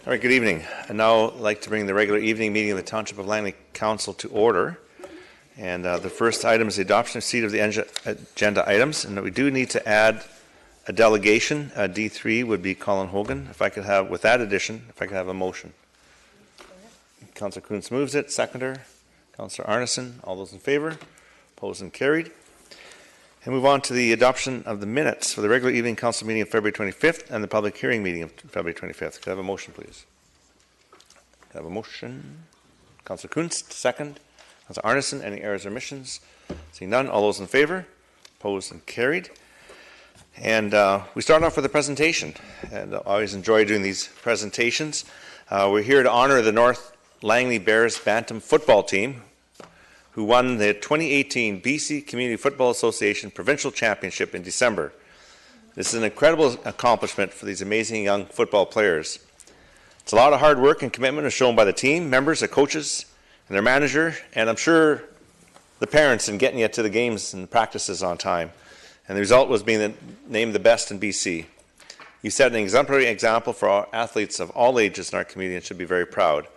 All right, good evening. I'd now like to bring the regular evening meeting of the Township of Langley Council to order. And the first item is the adoption of seat of the agenda items. And we do need to add a delegation. D3 would be Colin Hogan. If I could have, with that addition, if I could have a motion. Councillor Kuntz moves it. Seconder. Councillor Arneson. All those in favor? Opposed and carried. And move on to the adoption of the minutes for the regular evening council meeting of February 25th and the public hearing meeting of February 25th. Could I have a motion, please? Could I have a motion? Councillor Kuntz, second. Councillor Arneson, any errors or omissions? Seeing none, all those in favor? Opposed and carried. And we start off with a presentation. And I always enjoy doing these presentations. We're here to honor the North Langley Bears Bantam football team, who won the 2018 BC Community Football Association Provincial Championship in December. This is an incredible accomplishment for these amazing young football players. It's a lot of hard work and commitment is shown by the team, members, the coaches, and their manager, and I'm sure the parents in getting you to the games and practices on time. And the result was being named the best in BC. You set an exemplary example for our athletes of all ages in our community and should be very proud.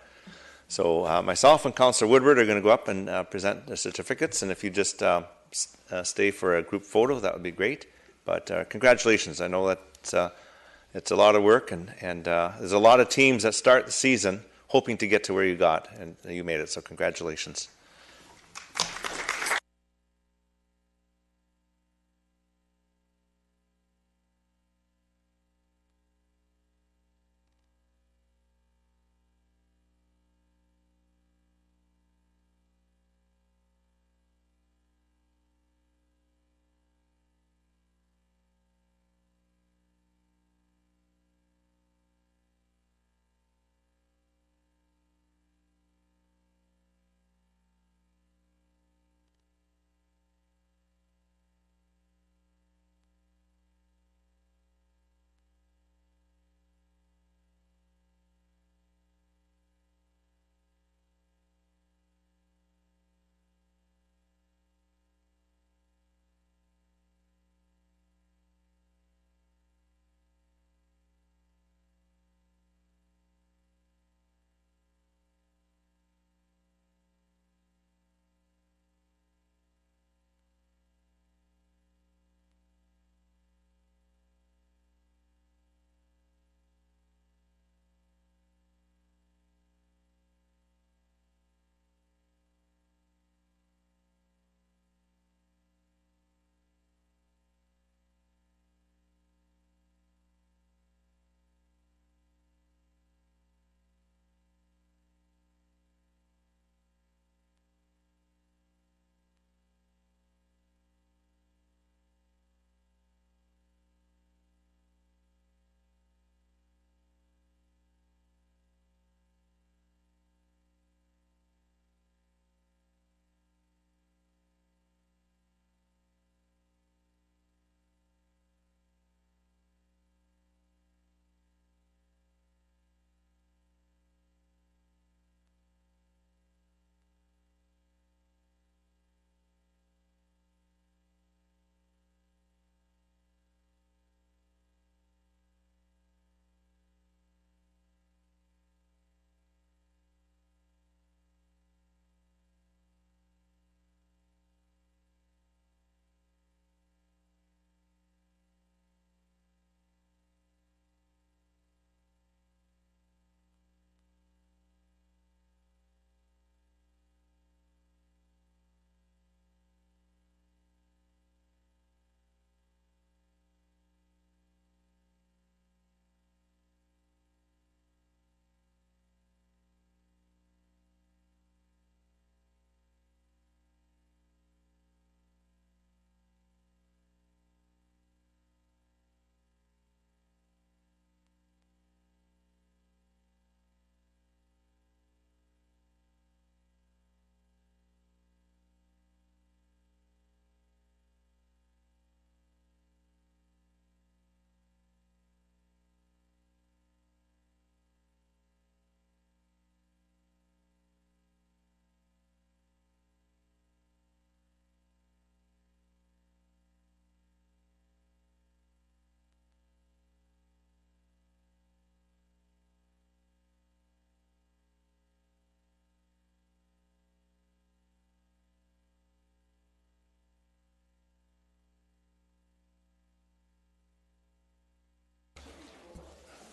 So myself and Councillor Woodward are going to go up and present the certificates, and if you just stay for a group photo, that would be great. But congratulations. I know that it's a lot of work, and there's a lot of teams that start the season hoping to get to where you got, and you made it, so congratulations.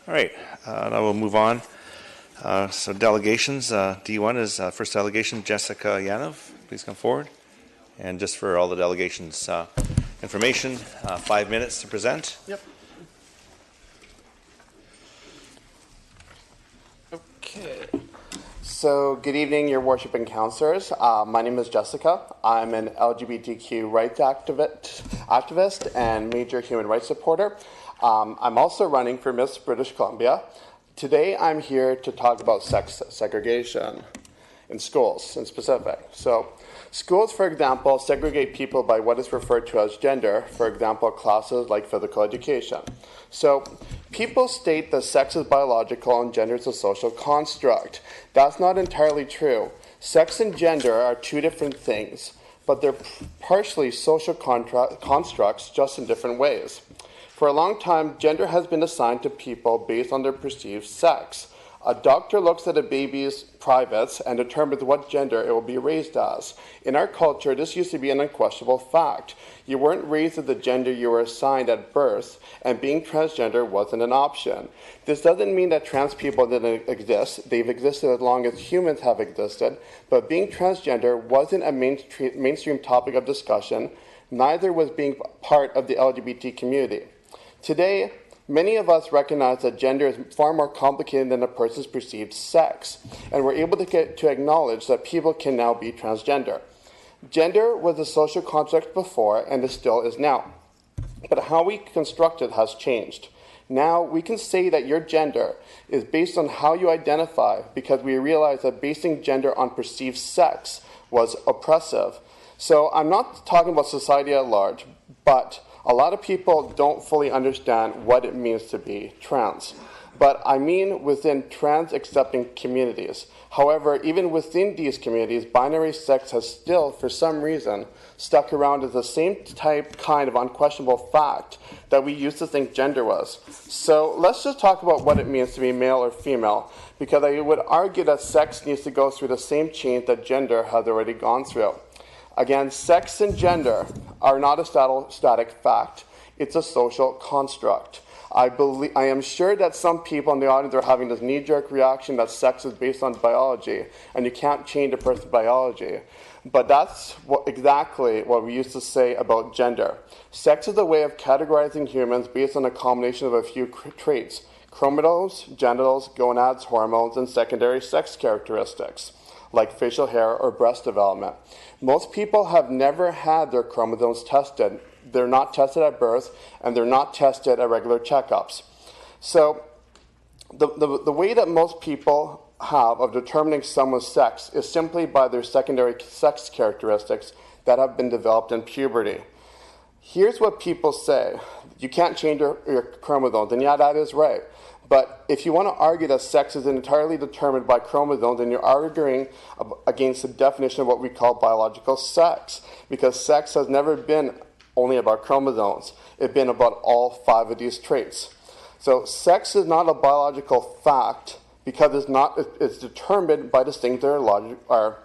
All right, now we'll move on. So delegations, D1 is first delegation, Jessica Yanov. Please come forward. And just for all the delegations information, 5 minutes to present. Yep. Okay. So, good evening, your worship and counselors. My name is Jessica. I'm an LGBTQ rights activist and major human rights supporter. I'm also running for Miss British Columbia. Today, I'm here to talk about sex segregation in schools in specific. So, schools, for example, segregate people by what is referred to as gender, for example, classes like physical education. So, people state that sex is biological and gender is a social construct. That's not entirely true. Sex and gender are two different things, but they're partially social constructs, just in different ways. For a long time, gender has been assigned to people based on their perceived sex. A doctor looks at a baby's privates and determines what gender it will be raised as. In our culture, this used to be an unquestionable fact. You weren't raised as the gender you were assigned at birth, and being transgender wasn't an option. This doesn't mean that trans people didn't exist. They've existed as long as humans have existed, but being transgender wasn't a mainstream topic of discussion. Neither was being part of the LGBT community. Today, many of us recognize that gender is far more complicated than a person's perceived sex, and we're able to acknowledge that people can now be transgender. Gender was a social construct before, and it still is now. But how we construct it has changed. Now, we can say that your gender is based on how you identify, because we realize that basing gender on perceived sex was oppressive. So I'm not talking about society at large, but a lot of people don't fully understand what it means to be trans. But I mean within trans-accepting communities. However, even within these communities, binary sex has still, for some reason, stuck around as the same kind of unquestionable fact that we used to think gender was. So let's just talk about what it means to be male or female, because I would argue that sex needs to go through the same change that gender has already gone through. Again, sex and gender are not a static fact. It's a social construct. I am sure that some people in the audience are having this knee-jerk reaction that sex is based on biology, and you can't change a person's biology. But that's exactly what we used to say about gender. Sex is a way of categorizing humans based on a combination of a few traits: chromosomes, genitals, gonads, hormones, and secondary sex characteristics, like facial hair or breast development. Most people have never had their chromosomes tested. They're not tested at birth, and they're not tested at regular checkups. So the way that most people have of determining someone's sex is simply by their secondary sex characteristics that have been developed in puberty. Here's what people say: you can't change your chromosomes, and yeah, that is right. But if you want to argue that sex is entirely determined by chromosomes, then you're arguing against the definition of what we call biological sex, because sex has never been only about chromosomes. It's been about all 5 of these traits. So sex is not a biological fact because it's determined by the things that are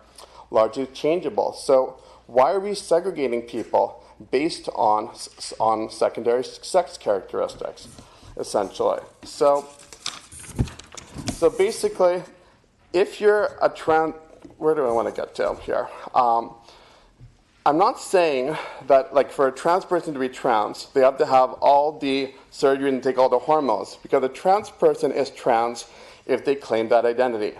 largely changeable. So why are we segregating people based on secondary sex characteristics, essentially? So basically, if you're a trans, where do I want to get to here? I'm not saying that, like, for a trans person to be trans, they have to have all the surgery and take all the hormones, because a trans person is trans if they claim that identity.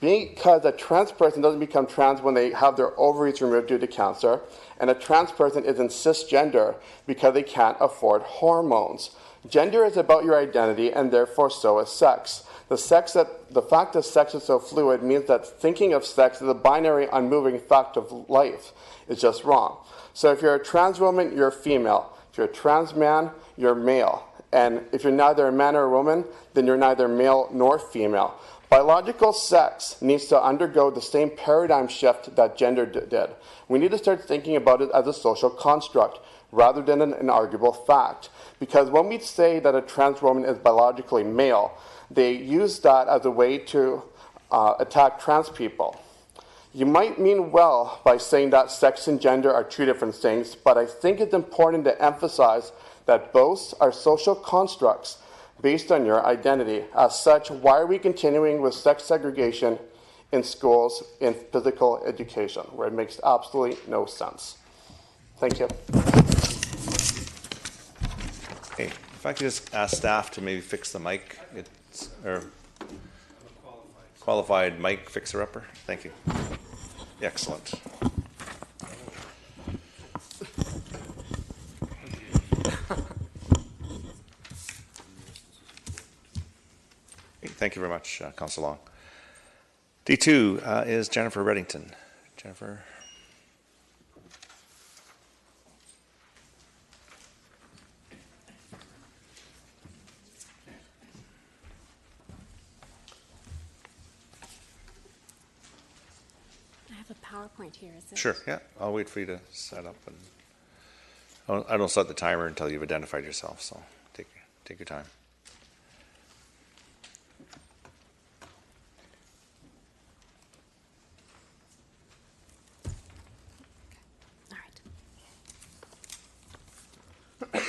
Because a trans person doesn't become trans when they have their ovaries removed due to cancer, and a trans person isn't cisgender because they can't afford hormones. Gender is about your identity, and therefore so is sex. The fact that sex is so fluid means that thinking of sex as a binary, unmoving fact of life is just wrong. So if you're a trans woman, you're a female. If you're a trans man, you're male. And if you're neither a man or a woman, then you're neither male nor female. Biological sex needs to undergo the same paradigm shift that gender did. We need to start thinking about it as a social construct rather than an arguable fact. Because when we say that a trans woman is biologically male, they use that as a way to attack trans people. You might mean well by saying that sex and gender are two different things, but I think it's important to emphasize that both are social constructs based on your identity. As such, why are we continuing with sex segregation in schools in physical education, where it makes absolutely no sense? Thank you. Okay, if I could just ask staff to maybe fix the mic, or qualified mic fixer-upper. Thank you. Excellent. Thank you very much, Councillor Long. D2 is Jennifer Reddington. Jennifer. I have a PowerPoint here. Is it? Sure, yeah. I'll wait for you to set up. And I don't start the timer until you've identified yourself, so take your time. All right.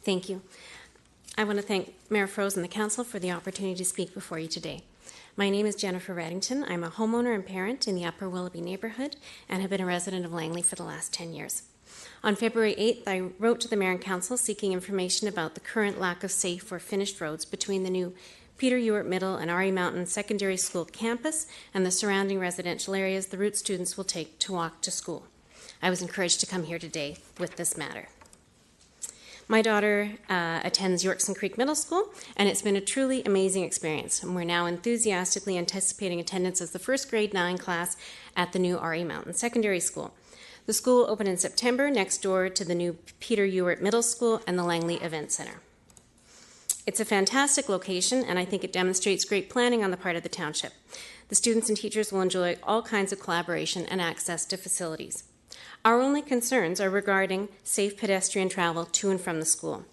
Thank you. I want to thank Mayor Froese and the Council for the opportunity to speak before you today. My name is Jennifer Reddington. I'm a homeowner and parent in the Upper Willoughby neighborhood and have been a resident of Langley for the last 10 years. On February 8th, I wrote to the Mayor and Council seeking information about the current lack of safe or finished roads between the new Peter Ewart Middle and RE Mountain Secondary School campus and the surrounding residential areas the route students will take to walk to school. I was encouraged to come here today with this matter. My daughter attends Yorkson Creek Middle School, and it's been a truly amazing experience. And we're now enthusiastically anticipating attendance as the first grade 9 class at the new RE Mountain Secondary School. The school opened in September next door to the new Peter Ewart Middle School and the Langley Event Center. It's a fantastic location, and I think it demonstrates great planning on the part of the township. The students and teachers will enjoy all kinds of collaboration and access to facilities. Our only concerns are regarding safe pedestrian travel to and from the school.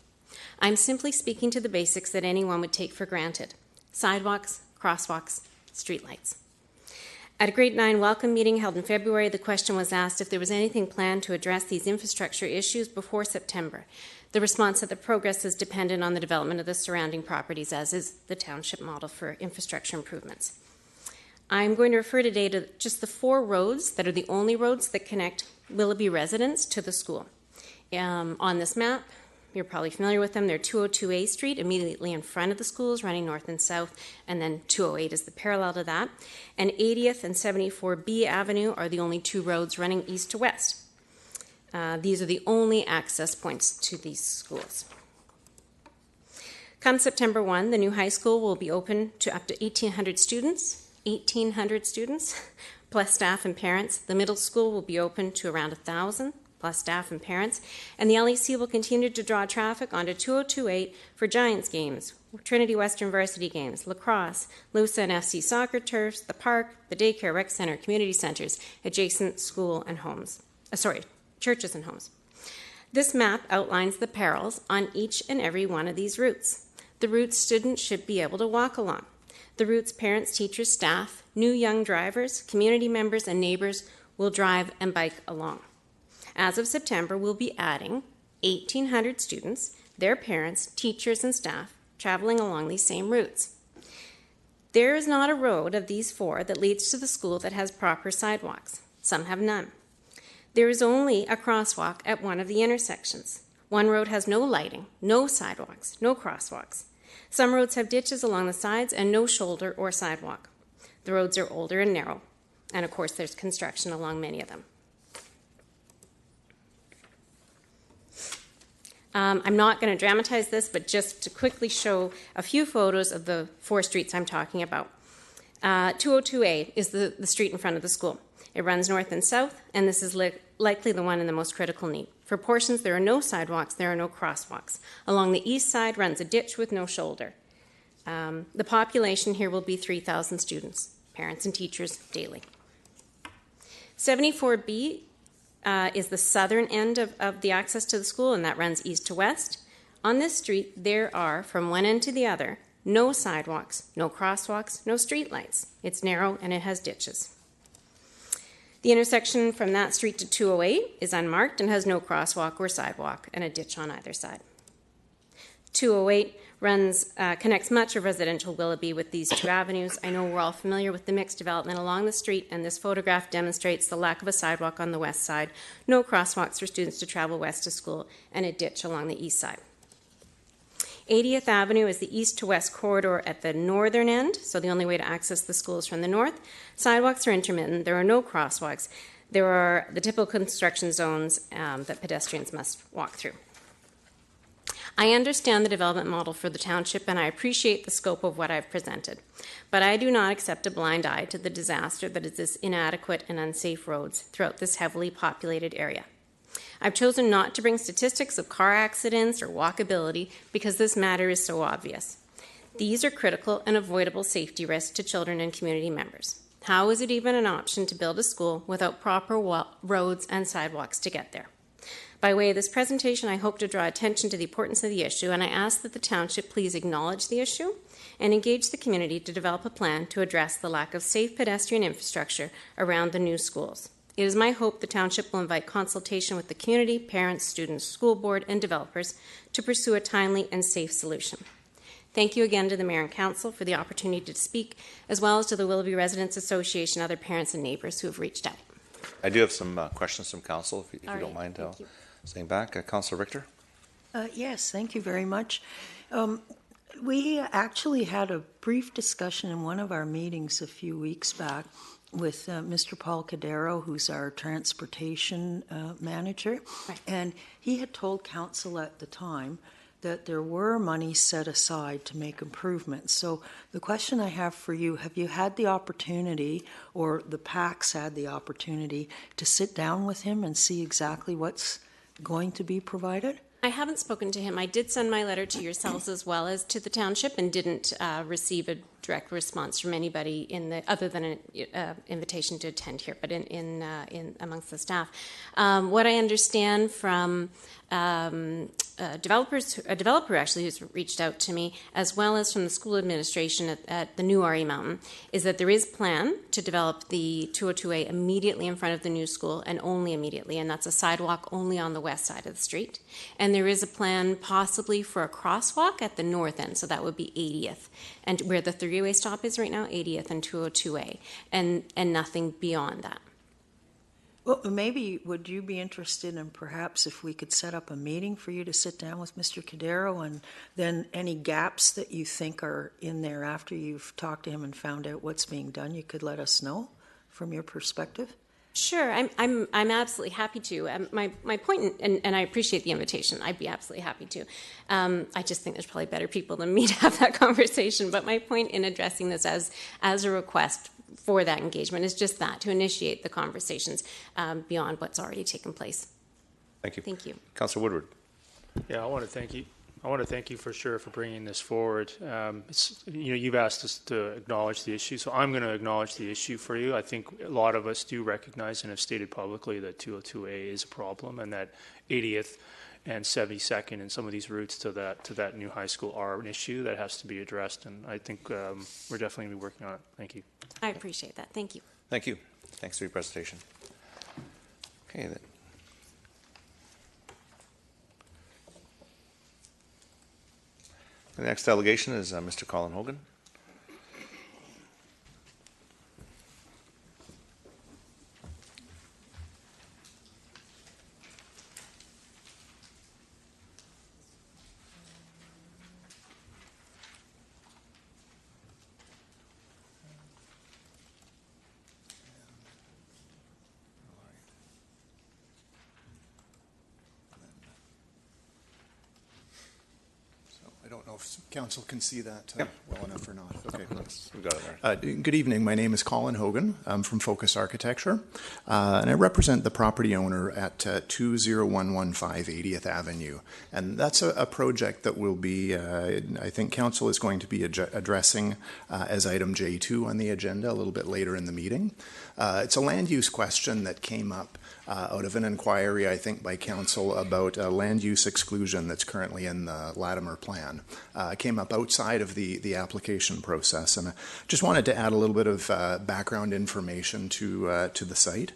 I'm simply speaking to the basics that anyone would take for granted: sidewalks, crosswalks, streetlights. At a grade 9 welcome meeting held in February, the question was asked if there was anything planned to address these infrastructure issues before September. The response that the progress is dependent on the development of the surrounding properties, as is the township model for infrastructure improvements. I'm going to refer today to just the 4 roads that are the only roads that connect Willoughby residents to the school. On this map, you're probably familiar with them. They're 202A Street, immediately in front of the schools, running north and south, and then 208 is the parallel to that. And 80th and 74B Avenue are the only 2 roads running east to west. These are the only access points to these schools. Come September 1, the new high school will be open to up to 1,800 students. 1,800 students, plus staff and parents. The middle school will be open to around 1,000, plus staff and parents. And the LEC will continue to draw traffic onto 2028 for Giants games, Trinity Western varsity games, lacrosse, LUSA and FC soccer turfs, the park, the daycare, rec center, community centers, adjacent school and homes. Churches and homes. This map outlines the perils on each and every one of these routes. The routes students should be able to walk along. The route's parents, teachers, staff, new young drivers, community members, and neighbors will drive and bike along. As of September, we'll be adding 1,800 students, their parents, teachers, and staff traveling along these same routes. There is not a road of these 4 that leads to the school that has proper sidewalks. Some have none. There is only a crosswalk at one of the intersections. One road has no lighting, no sidewalks, no crosswalks. Some roads have ditches along the sides and no shoulder or sidewalk. The roads are older and narrow, and of course there's construction along many of them. I'm not going to dramatize this, but just to quickly show a few photos of the 4 streets I'm talking about. 202A is the street in front of the school. It runs north and south, and this is likely the one in the most critical need. For portions, there are no sidewalks, there are no crosswalks. Along the east side runs a ditch with no shoulder. The population here will be 3,000 students, parents and teachers daily. 74B is the southern end of the access to the school, and that runs east to west. On this street, there are, from one end to the other, no sidewalks, no crosswalks, no streetlights. It's narrow and it has ditches. The intersection from that street to 208 is unmarked and has no crosswalk or sidewalk and a ditch on either side. 208 connects much of residential Willoughby with these two avenues. I know we're all familiar with the mixed development along the street, and this photograph demonstrates the lack of a sidewalk on the west side, no crosswalks for students to travel west to school, and a ditch along the east side. 80th Avenue is the east to west corridor at the northern end, so the only way to access the school is from the north. Sidewalks are intermittent. There are no crosswalks. There are the typical construction zones that pedestrians must walk through. I understand the development model for the township, and I appreciate the scope of what I've presented. But I do not accept a blind eye to the disaster that is this inadequate and unsafe roads throughout this heavily populated area. I've chosen not to bring statistics of car accidents or walkability because this matter is so obvious. These are critical and avoidable safety risks to children and community members. How is it even an option to build a school without proper roads and sidewalks to get there? By way of this presentation, I hope to draw attention to the importance of the issue, and I ask that the township please acknowledge the issue and engage the community to develop a plan to address the lack of safe pedestrian infrastructure around the new schools. It is my hope the township will invite consultation with the community, parents, students, school board, and developers to pursue a timely and safe solution. Thank you again to the Mayor and Council for the opportunity to speak, as well as to the Willoughby Residents Association, other parents and neighbours who have reached out. I do have some questions from Council, if you don't mind saying back. Councillor Richter? Yes, thank you very much. We actually had a brief discussion in one of our meetings a few weeks back with Mr. Paul Cadero, who's our transportation manager, Right. And he had told council at the time that there were money set aside to make improvements. So the question I have for you, have you had the opportunity, or the PACs had the opportunity, to sit down with him and see exactly what's going to be provided? I haven't spoken to him. I did send my letter to yourselves as well as to the township, and didn't receive a direct response from anybody other than an invitation to attend here, but in amongst the staff. What I understand from a developer actually who's reached out to me, as well as from the school administration at the new RE Mountain, is that there is plan to develop the 202A immediately in front of the new school, and only immediately, and that's a sidewalk only on the west side of the street. And there is a plan possibly for a crosswalk at the north end, so that would be 80th, and where the three-way stop is right now, 80th and 202A, and nothing beyond that. Well, maybe would you be interested in perhaps if we could set up a meeting for you to sit down with Mr. Cadero, and then any gaps that you think are in there after you've talked to him and found out what's being done, you could let us know from your perspective? Sure, I'm absolutely happy to. My point, and I appreciate the invitation, I'd be absolutely happy to. I just think there's probably better people than me to have that conversation. But my point in addressing this as a request for that engagement is just that, to initiate the conversations beyond what's already taken place. Thank you. Thank you. Councillor Woodward? Yeah, I want to thank you. I want to thank you for sure for bringing this forward. You've asked us to acknowledge the issue, so I'm going to acknowledge the issue for you. I think a lot of us do recognize and have stated publicly that 202A is a problem, and that 80th and 72nd and some of these routes to that new high school are an issue that has to be addressed, and I think we're definitely going to be working on it. Thank you. I appreciate that. Thank you. Thank you. Thanks for your presentation. Okay, then. The next delegation is Mr. Colin Hogan. I don't know if council can see that well enough or not. Okay. We got it there. Good evening. My name is Colin Hogan. I'm from Focus Architecture, and I represent the property owner at 20115 80th Avenue. And that's a project that will be, I think council is going to be addressing as item J2 on the agenda a little bit later in the meeting. It's a land use question that came up out of an inquiry, I think, by council about a land use exclusion that's currently in the Latimer plan. It came up outside of the application process, and I just wanted to add a little bit of background information to the site.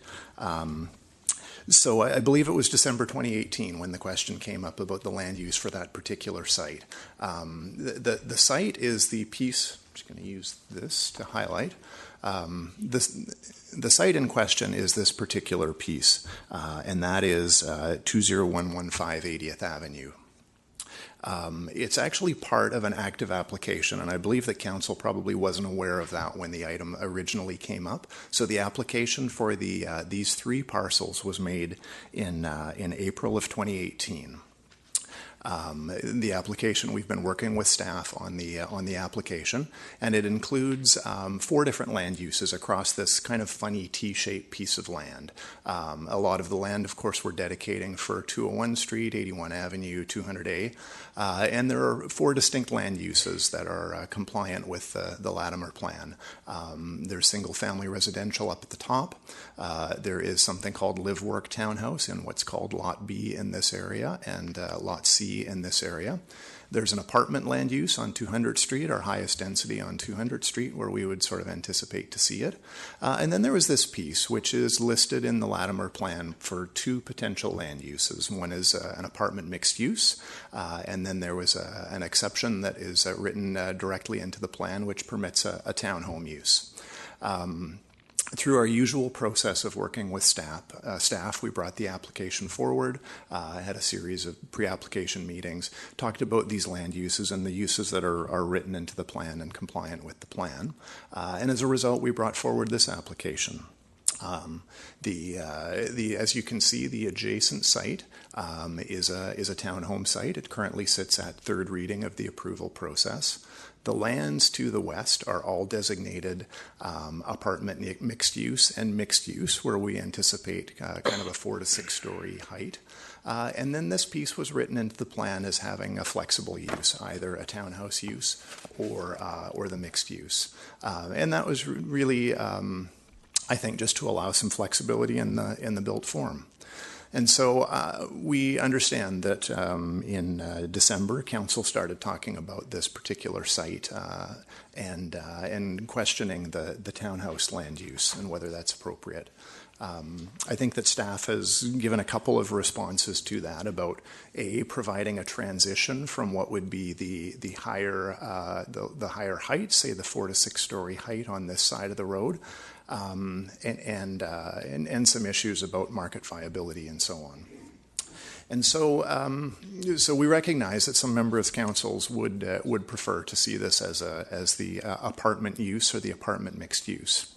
So I believe it was December 2018 when the question came up about the land use for that particular site. The site is the piece, I'm just going to use this to highlight. The site in question is this particular piece, and that is 20115 80th Avenue. It's actually part of an active application, and I believe that council probably wasn't aware of that when the item originally came up. So the application for these 3 parcels was made in April of 2018. The application, we've been working with staff on the application, and it includes 4 different land uses across this kind of funny T-shaped piece of land. A lot of the land, of course, we're dedicating for 201 Street, 81 Avenue, 200A, and there are 4 distinct land uses that are compliant with the Latimer plan. There's single-family residential up at the top. There is something called live-work townhouse in what's called Lot B in this area, and Lot C in this area. There's an apartment land use on 200 Street, our highest density on 200 Street, where we would sort of anticipate to see it. And then there was this piece, which is listed in the Latimer plan for 2 potential land uses. One is an apartment mixed use, and then there was an exception that is written directly into the plan, which permits a townhome use. Through our usual process of working with staff, we brought the application forward, had a series of pre-application meetings, talked about these land uses and the uses that are written into the plan and compliant with the plan. And as a result, we brought forward this application. As you can see, the adjacent site is a townhome site. It currently sits at 3rd reading of the approval process. The lands to the west are all designated apartment mixed use and mixed use, where we anticipate kind of a 4 to 6 story height. And then this piece was written into the plan as having a flexible use, either a townhouse use or the mixed use. And that was really, I think, just to allow some flexibility in the built form. And so we understand that in December, council started talking about this particular site and questioning the townhouse land use and whether that's appropriate. I think that staff has given a couple of responses to that about providing a transition from what would be the higher height, say the 4 to 6 story height on this side of the road. And some issues about market viability and so on. And so we recognize that some members of councils would prefer to see this as the apartment use or the apartment mixed use.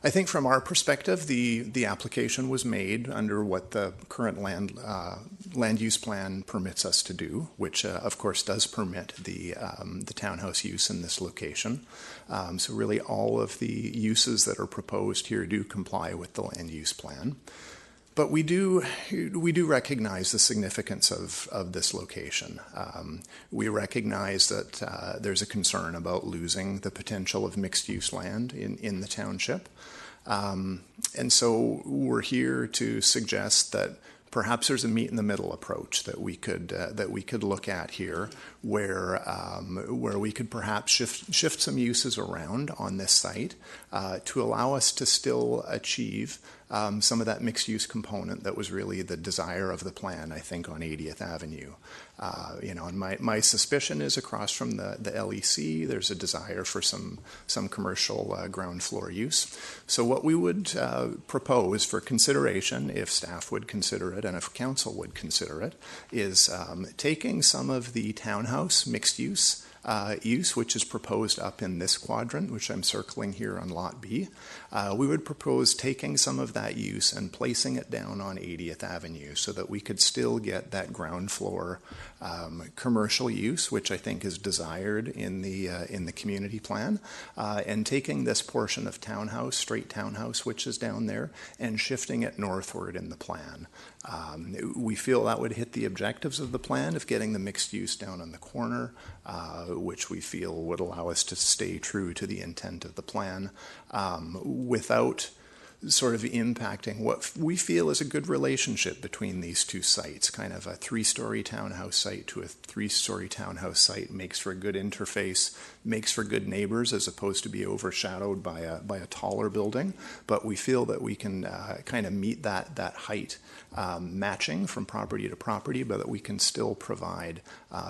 I think from our perspective, the application was made under what the current land use plan permits us to do, which of course does permit the townhouse use in this location. So really all of the uses that are proposed here do comply with the land use plan. But we do recognize the significance of this location. We recognize that there's a concern about losing the potential of mixed-use land in the township. And so we're here to suggest that perhaps there's a meet-in-the-middle approach that we could look at here, where we could perhaps shift some uses around on this site to allow us to still achieve some of that mixed-use component that was really the desire of the plan, I think, on 80th Avenue. And my suspicion is across from the LEC, there's a desire for some commercial ground floor use. So what we would propose for consideration, if staff would consider it and if council would consider it, is taking some of the townhouse mixed use, which is proposed up in this quadrant, which I'm circling here on Lot B. We would propose taking some of that use and placing it down on 80th Avenue so that we could still get that ground floor commercial use, which I think is desired in the community plan, and taking this portion of townhouse, straight townhouse, which is down there, and shifting it northward in the plan. We feel that would hit the objectives of the plan of getting the mixed use down on the corner, which we feel would allow us to stay true to the intent of the plan without sort of impacting what we feel is a good relationship between these two sites. Kind of a 3-story townhouse site to a 3-story townhouse site makes for a good interface, makes for good neighbors as opposed to be overshadowed by a taller building. But we feel that we can kind of meet that height matching from property to property, but that we can still provide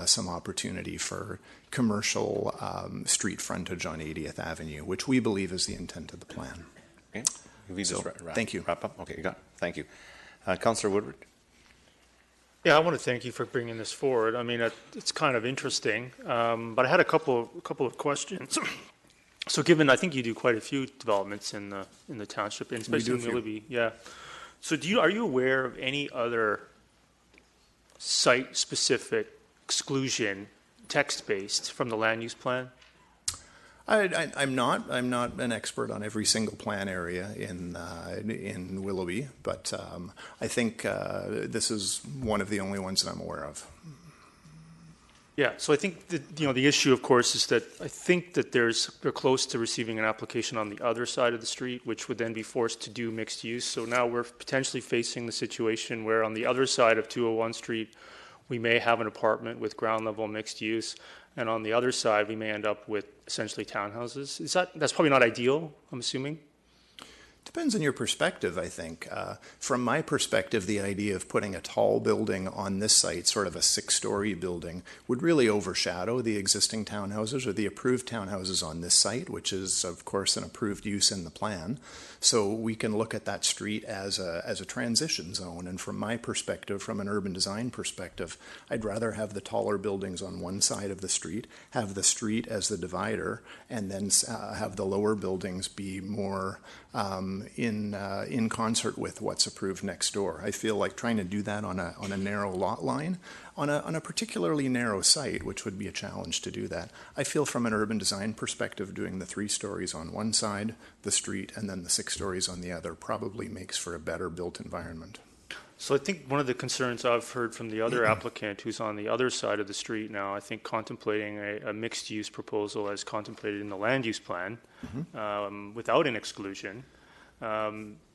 some opportunity for commercial street frontage on 80th Avenue, which we believe is the intent of the plan. Okay. Can we just thank you. Wrap up? Okay, you got it. Thank you. Councillor Woodward? Yeah, I want to thank you for bringing this forward. I mean, it's kind of interesting, but I had a couple of questions. So given, I think you do quite a few developments in the township, and especially in Willoughby. Yeah. So are you aware of any other site-specific exclusion, text-based, from the land use plan? I'm not an expert on every single plan area in Willoughby, but I think this is one of the only ones that I'm aware of. Yeah, so I think that, the issue, of course, is that I think that they're close to receiving an application on the other side of the street, which would then be forced to do mixed use. So now we're potentially facing the situation where on the other side of 201 Street, we may have an apartment with ground level mixed use, and on the other side, we may end up with essentially townhouses. That's probably not ideal, I'm assuming? Depends on your perspective, I think. From my perspective, the idea of putting a tall building on this site, sort of a 6-story building, would really overshadow the existing townhouses or the approved townhouses on this site, which is, of course, an approved use in the plan. So we can look at that street as a transition zone. And from my perspective, from an urban design perspective, I'd rather have the taller buildings on one side of the street, have the street as the divider, and then have the lower buildings be more in concert with what's approved next door. I feel like trying to do that on a narrow lot line, on a particularly narrow site, which would be a challenge to do that. I feel from an urban design perspective, doing the 3 stories on one side, the street, and then the 6 stories on the other probably makes for a better built environment. So I think one of the concerns I've heard from the other applicant who's on the other side of the street now, I think contemplating a mixed-use proposal as contemplated in the land use plan, without an exclusion,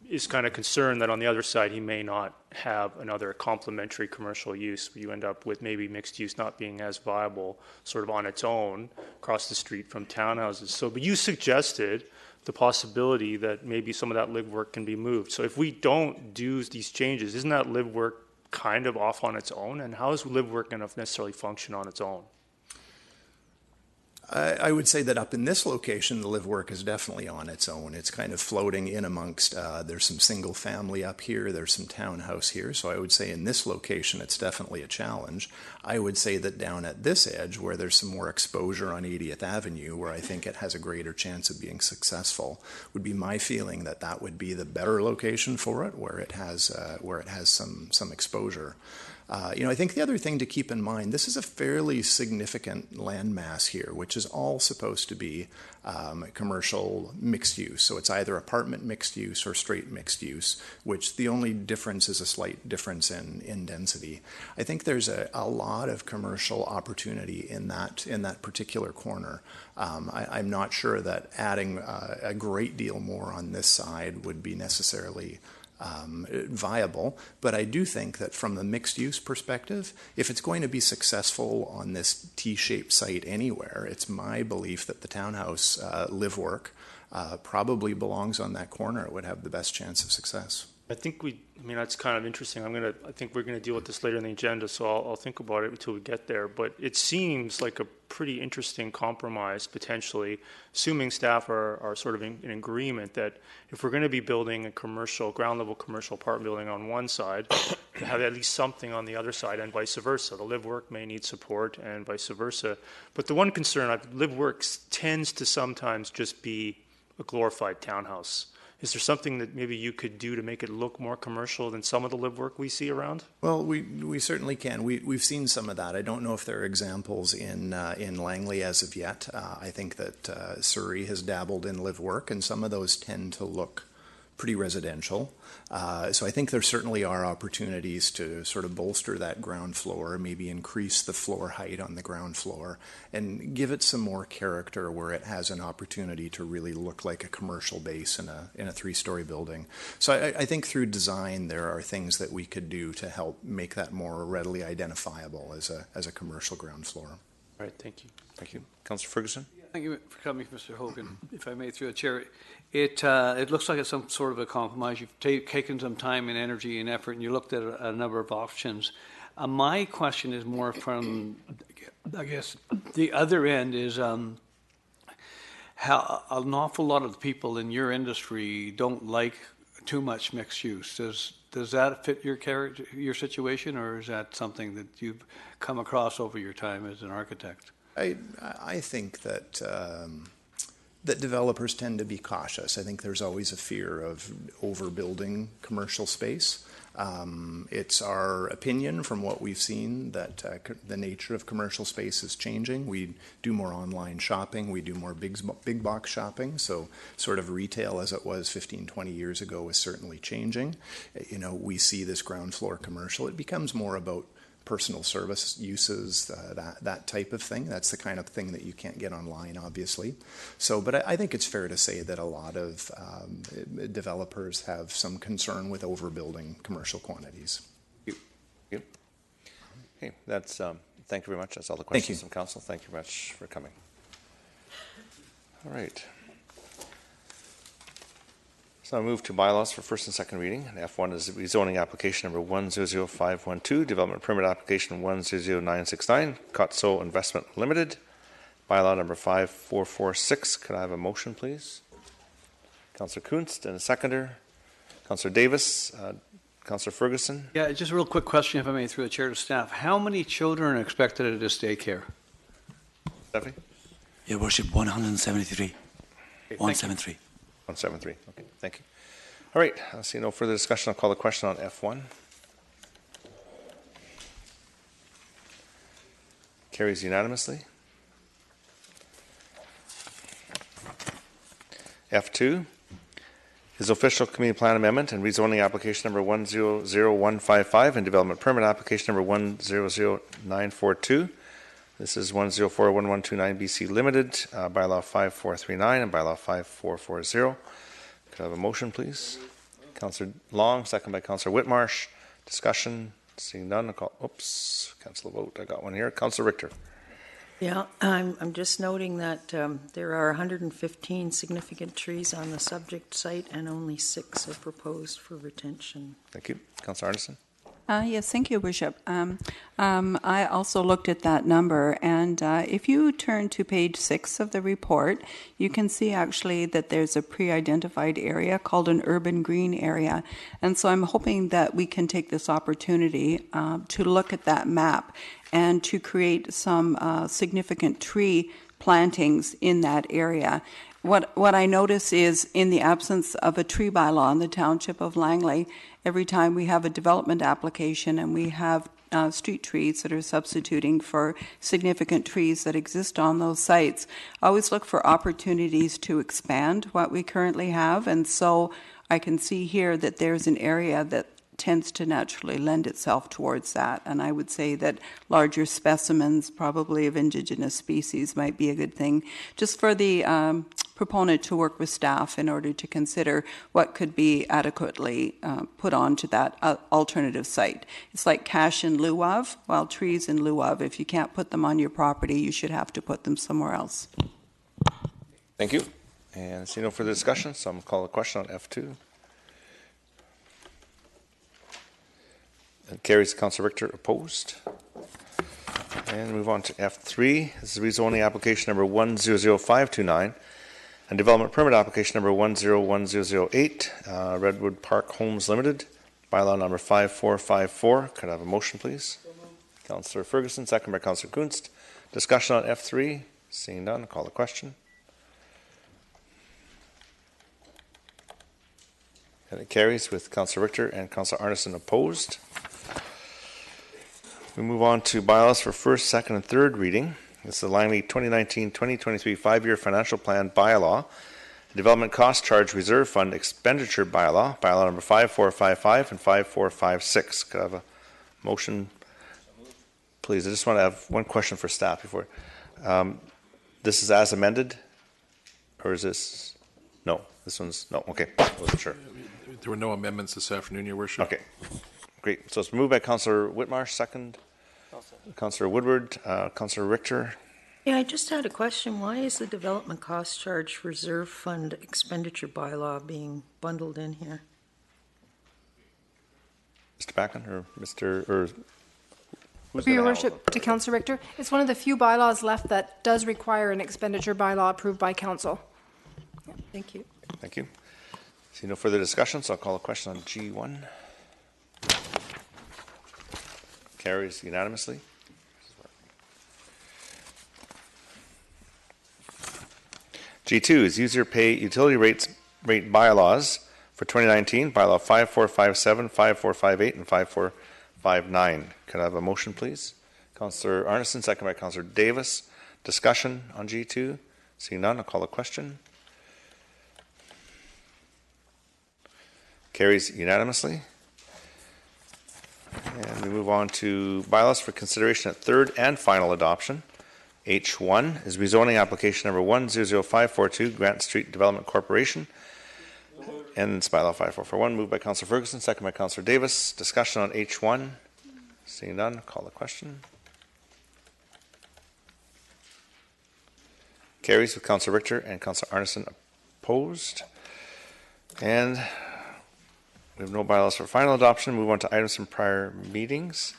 is kind of concerned that on the other side he may not have another complementary commercial use. You end up with maybe mixed use not being as viable sort of on its own across the street from townhouses. So, but you suggested the possibility that maybe some of that live work can be moved. So if we don't do these changes, isn't that live work kind of off on its own? And how is live work going to necessarily function on its own? I would say that up in this location, the live work is definitely on its own. It's kind of floating in amongst, there's some single family up here, there's some townhouse here. So I would say in this location, it's definitely a challenge. I would say that down at this edge, where there's some more exposure on 80th Avenue, where I think it has a greater chance of being successful, would be my feeling that that would be the better location for it, where it has some exposure. I think the other thing to keep in mind, this is a fairly significant landmass here, which is all supposed to be commercial mixed use. So it's either apartment mixed use or straight mixed use, which the only difference is a slight difference in density. I think there's a lot of commercial opportunity in that particular corner. I'm not sure that adding a great deal more on this side would be necessarily viable, but I do think that from the mixed use perspective, if it's going to be successful on this T-shaped site anywhere, it's my belief that the townhouse live work probably belongs on that corner. It would have the best chance of success. I think that's kind of interesting. I think we're going to deal with this later in the agenda, so I'll think about it until we get there. But it seems like a pretty interesting compromise, potentially, assuming staff are sort of in agreement that if we're going to be building a ground level commercial apartment building on one side, to have at least something on the other side, and vice versa. The live work may need support, and vice versa. But the one concern, live work tends to sometimes just be a glorified townhouse. Is there something that maybe you could do to make it look more commercial than some of the live work we see around? Well, we certainly can. We've seen some of that. I don't know if there are examples in Langley as of yet. I think that Surrey has dabbled in live work, and some of those tend to look pretty residential. So I think there certainly are opportunities to sort of bolster that ground floor, maybe increase the floor height on the ground floor, and give it some more character where it has an opportunity to really look like a commercial base in a three-story building. So I think through design there are things that we could do to help make that more readily identifiable as a commercial ground floor. All right, thank you. Thank you. Councillor Ferguson? Thank you for coming, Mr. Hogan. If I may, through the chair, it looks like it's some sort of a compromise. You've taken some time and energy and effort, and you looked at a number of options. My question is more from, I guess, the other end is how an awful lot of the people in your industry don't like too much mixed use. Does that fit your situation, or is that something that you've come across over your time as an architect? I think that that developers tend to be cautious. I think there's always a fear of overbuilding commercial space. It's our opinion from what we've seen that the nature of commercial space is changing. We do more online shopping. We do more big box shopping. So sort of retail as it was 15, 20 years ago is certainly changing. You know, we see this ground floor commercial. It becomes more about personal service uses, that type of thing. That's the kind of thing that you can't get online, obviously. So, but I think it's fair to say that a lot of developers have some concern with overbuilding commercial quantities. Thank you. Okay, that's, thank you very much. That's all the questions from council. Thank you very much for coming. All right. So I move to bylaws for first and second reading. And F1 is rezoning application number 100512, development permit application 100969, Kotso Investment Limited, bylaw number 5446. Could I have a motion, please? Councillor Kunst and a seconder. Councillor Davis, Councillor Ferguson. Yeah, just a real quick question, if I may, through the chair to staff. How many children are expected at this daycare? Stephanie? Your Worship, 173. Okay, 173. 173. Okay, thank you. All right, I see no further discussion. I'll call the question on F1. Carries unanimously. F2 is official community plan amendment and rezoning application number 100155 and development permit application number 100942. This is 1041129 BC Limited, bylaw 5439 and bylaw 5440. Could I have a motion, please? Councillor Long, second by Councillor Whitmarsh. Discussion, seeing none. I'll call, oops, cancel the vote. I got one here. Councillor Richter. Yeah, I'm just noting that there are 115 significant trees on the subject site and only 6 are proposed for retention. Thank you. Councillor Arneson. Yes, thank you, Bishop. I also looked at that number, and if you turn to page 6 of the report, you can see actually that there's a pre-identified area called an urban green area. And so I'm hoping that we can take this opportunity to look at that map and to create some significant tree plantings in that area. What I notice is, in the absence of a tree bylaw in the Township of Langley, every time we have a development application and we have street trees that are substituting for significant trees that exist on those sites, I always look for opportunities to expand what we currently have. And so I can see here that there's an area that tends to naturally lend itself towards that. And I would say that larger specimens, probably of indigenous species, might be a good thing, just for the proponent to work with staff in order to consider what could be adequately put onto that alternative site. It's like cash in lieu of, well, trees in lieu of. If you can't put them on your property, you should have to put them somewhere else. Thank you. And I see no further discussion, so I'm going to call the question on F2. And carries. Councillor Richter opposed. And move on to F3. This is rezoning application number 100529 and development permit application number 101008, Redwood Park Homes Limited, bylaw number 5454. Could I have a motion, please? Councillor Ferguson, second by Councillor Kunst. Discussion on F3. Seeing none, call the question. And it carries with Councillor Richter and Councillor Arneson opposed. We move on to bylaws for first, second, and third reading. This is the Langley 2019-2023 5-year financial plan bylaw Development Cost Charge Reserve Fund Expenditure Bylaw, bylaw number 5455 and 5456. Could I have a motion, please? I just want to have one question for staff before. This is as amended, or is this? No, this one's, no, okay, wasn't sure. There were no amendments this afternoon, Your Worship. Okay, great. So it's moved by Councillor Whitmarsh, second. Councillor Woodward, Councillor Richter. Yeah, I just had a question. Why is the Development Cost Charge Reserve Fund Expenditure Bylaw being bundled in here? Mr. Backen or Mr. or who's Your gonna Worship, to Councillor Richter, it's one of the few bylaws left that does require an expenditure bylaw approved by council. Thank you. Thank you. See no further discussion, so I'll call a question on G1. Carries unanimously. G2 is user pay utility rate bylaws for 2019, bylaw 5457, 5458, and 5459. Could I have a motion, please? Councillor Arneson, second by Councillor Davis. Discussion on G2? Seeing none, I'll call a question. Carries unanimously. And we move on to bylaws for consideration at third and final adoption. H1 is rezoning application number 100542, Grant Street Development Corporation. And it's bylaw 5441, moved by Councillor Ferguson, second by Councillor Davis. Discussion on H1. Seeing none, call the question. Carries with Councillor Richter and Councillor Arneson opposed. And we have no bylaws for final adoption. Move on to items from prior meetings.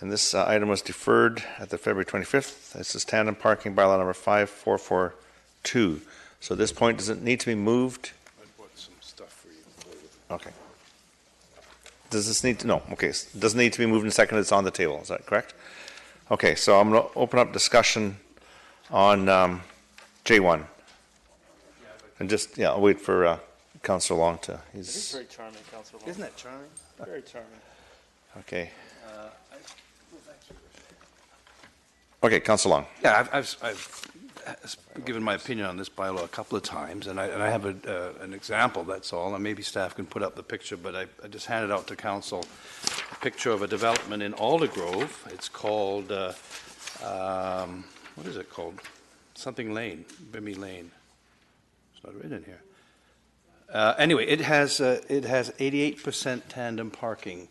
And this item was deferred at the February 25th. This is tandem parking bylaw number 5442. So at this point, does it need to be moved? I brought some stuff for you. Okay. Does this need to, no, okay. It doesn't need to be moved and seconded. It's on the table. Is that correct? Okay, so I'm going to open up discussion on J1. And just, yeah, I'll wait for Councillor Long to, It's very charming, Councillor Long. Isn't that charming? Very charming. Okay. Okay, Councillor Long. Yeah, I've given my opinion on this bylaw a couple of times, and I have an example, that's all, and maybe staff can put up the picture, but I just handed out to council a picture of a development in Aldergrove. It's called, what is it called? Something Lane, Bimmy Lane. It's not written in here. Anyway, it has 88% tandem parking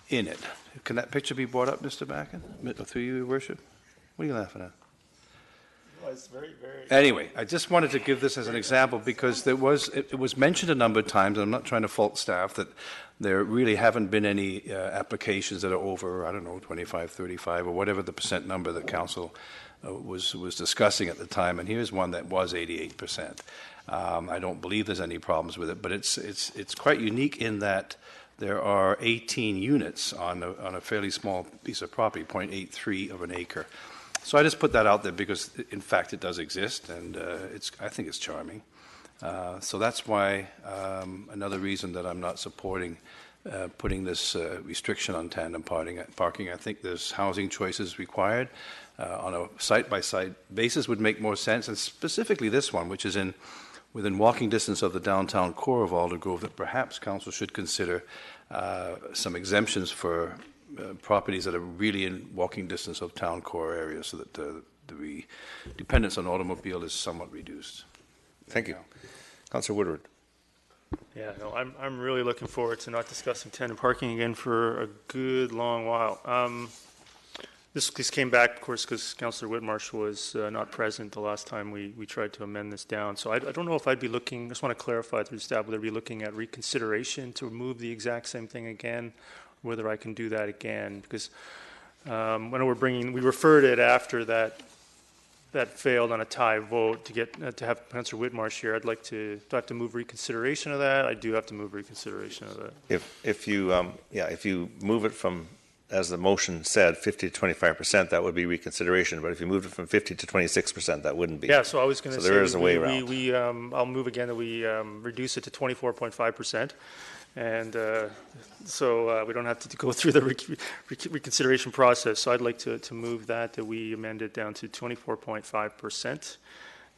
in it. Can that picture be brought up, Mr. Backen, through you, Your Worship? What are you laughing at? Well, it's very, very. Anyway, I just wanted to give this as an example because it was mentioned a number of times, and I'm not trying to fault staff, that there really haven't been any applications that are over, I don't know, 25, 35, or whatever the percent number that council was discussing at the time, and here's one that was 88%. I don't believe there's any problems with it, but it's quite unique in that there are 18 units on a fairly small piece of property, 0.83 of an acre. So I just put that out there because, in fact, it does exist, and I think it's charming. So that's why another reason that I'm not supporting putting this restriction on tandem parking. I think there's housing choices required on a site-by-site basis would make more sense, and specifically this one, which is within walking distance of the downtown core of Aldergrove, that perhaps council should consider some exemptions for properties that are really in walking distance of town core areas, so that the dependence on automobile is somewhat reduced. Thank you. Councillor Woodward. Yeah, no, I'm really looking forward to not discussing tandem parking again for a good long while. This came back, of course, because Councillor Whitmarsh was not present the last time we tried to amend this down. So I don't know if I'd be looking, I just want to clarify through staff, whether I'd be looking at reconsideration to remove the exact same thing again, whether I can do that again, because when we referred it after that failed on a tie vote to have Councillor Whitmarsh here. I'd like to, do I have to move reconsideration of that? I do have to move reconsideration of that. If you move it from, as the motion said, 50 to 25%, that would be reconsideration. But if you moved it from 50 to 26%, that wouldn't be. Yeah, so I was going to say there is a way around. I'll move again that we reduce it to 24.5%. And so we don't have to go through the reconsideration process. So I'd like to move that we amend it down to 24.5%.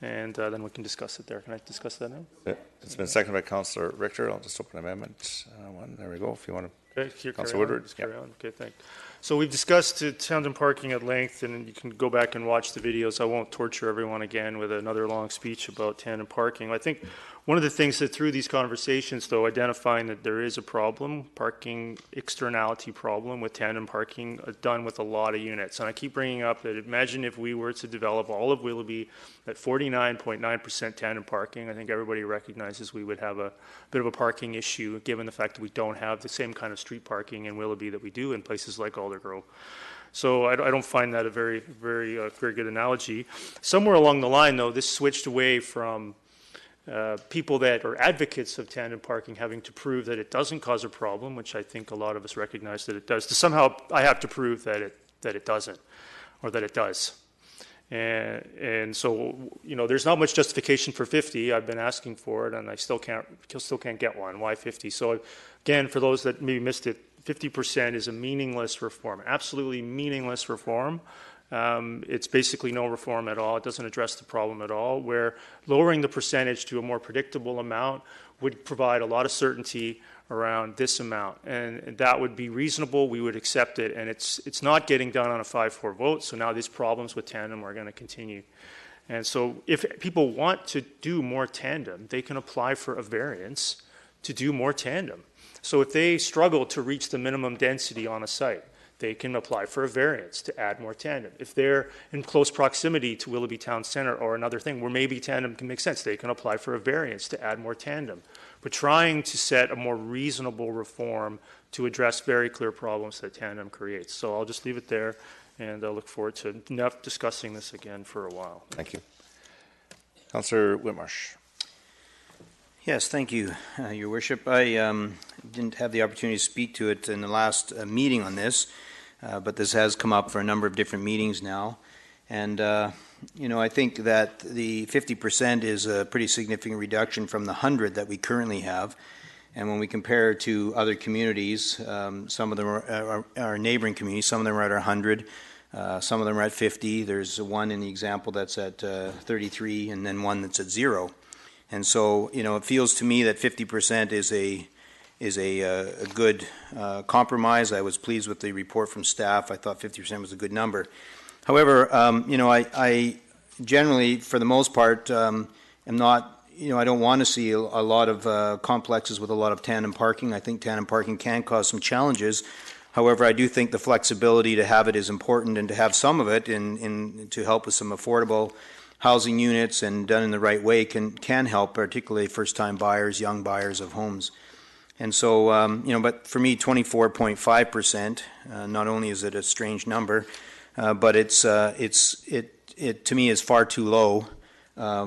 and then we can discuss it there. Can I discuss that now? Yeah. It's been seconded by Councillor Richter. I'll just open amendment one. There we go. If you want to, Okay, Councillor Woodward. Just carry on. Okay, thanks. So we've discussed tandem parking at length, and you can go back and watch the videos. I won't torture everyone again with another long speech about tandem parking. I think one of the things that through these conversations, though, identifying that there is a problem, parking externality problem with tandem parking done with a lot of units. And I keep bringing up that imagine if we were to develop all of Willoughby at 49.9% tandem parking. I think everybody recognizes we would have a bit of a parking issue given the fact that we don't have the same kind of street parking in Willoughby that we do in places like Aldergrove. So I don't find that a very good analogy. Somewhere along the line, though, this switched away from people that are advocates of tandem parking having to prove that it doesn't cause a problem, which I think a lot of us recognize that it does, to somehow I have to prove that it doesn't, or that it does. And so, you know, there's not much justification for 50. I've been asking for it, and I still can't get one. Why 50? So again, for those that maybe missed it, 50% is a meaningless reform, absolutely meaningless reform. It's basically no reform at all. It doesn't address the problem at all, where lowering the percentage to a more predictable amount would provide a lot of certainty around this amount. And that would be reasonable. We would accept it. And it's not getting done on a 5-4 vote. So now these problems with tandem are going to continue. And so if people want to do more tandem, they can apply for a variance to do more tandem. So if they struggle to reach the minimum density on a site, they can apply for a variance to add more tandem. If they're in close proximity to Willoughby Town Centre or another thing where maybe tandem can make sense, they can apply for a variance to add more tandem. But trying to set a more reasonable reform to address very clear problems that tandem creates. So I'll just leave it there, and I look forward to not discussing this again for a while. Thank you. Councillor Whitmarsh. Yes, thank you, Your Worship. I didn't have the opportunity to speak to it in the last meeting on this, but this has come up for a number of different meetings now. And, you know, I think that the 50% is a pretty significant reduction from the 100 that we currently have. And when we compare to other communities, some of them are neighboring communities, some of them are at 100, some of them are at 50. There's one in the example that's at 33, and then one that's at 0. And so, you know, it feels to me that 50% is a good compromise. I was pleased with the report from staff. I thought 50% was a good number. However, you know, I generally, for the most part, am not, you know, I don't want to see a lot of complexes with a lot of tandem parking. I think tandem parking can cause some challenges. However, I do think the flexibility to have it is important, and to have some of it to help with some affordable housing units and done in the right way can help, particularly first-time buyers, young buyers of homes. And so, you know, but for me, 24.5%, not only is it a strange number, but it to me is far too low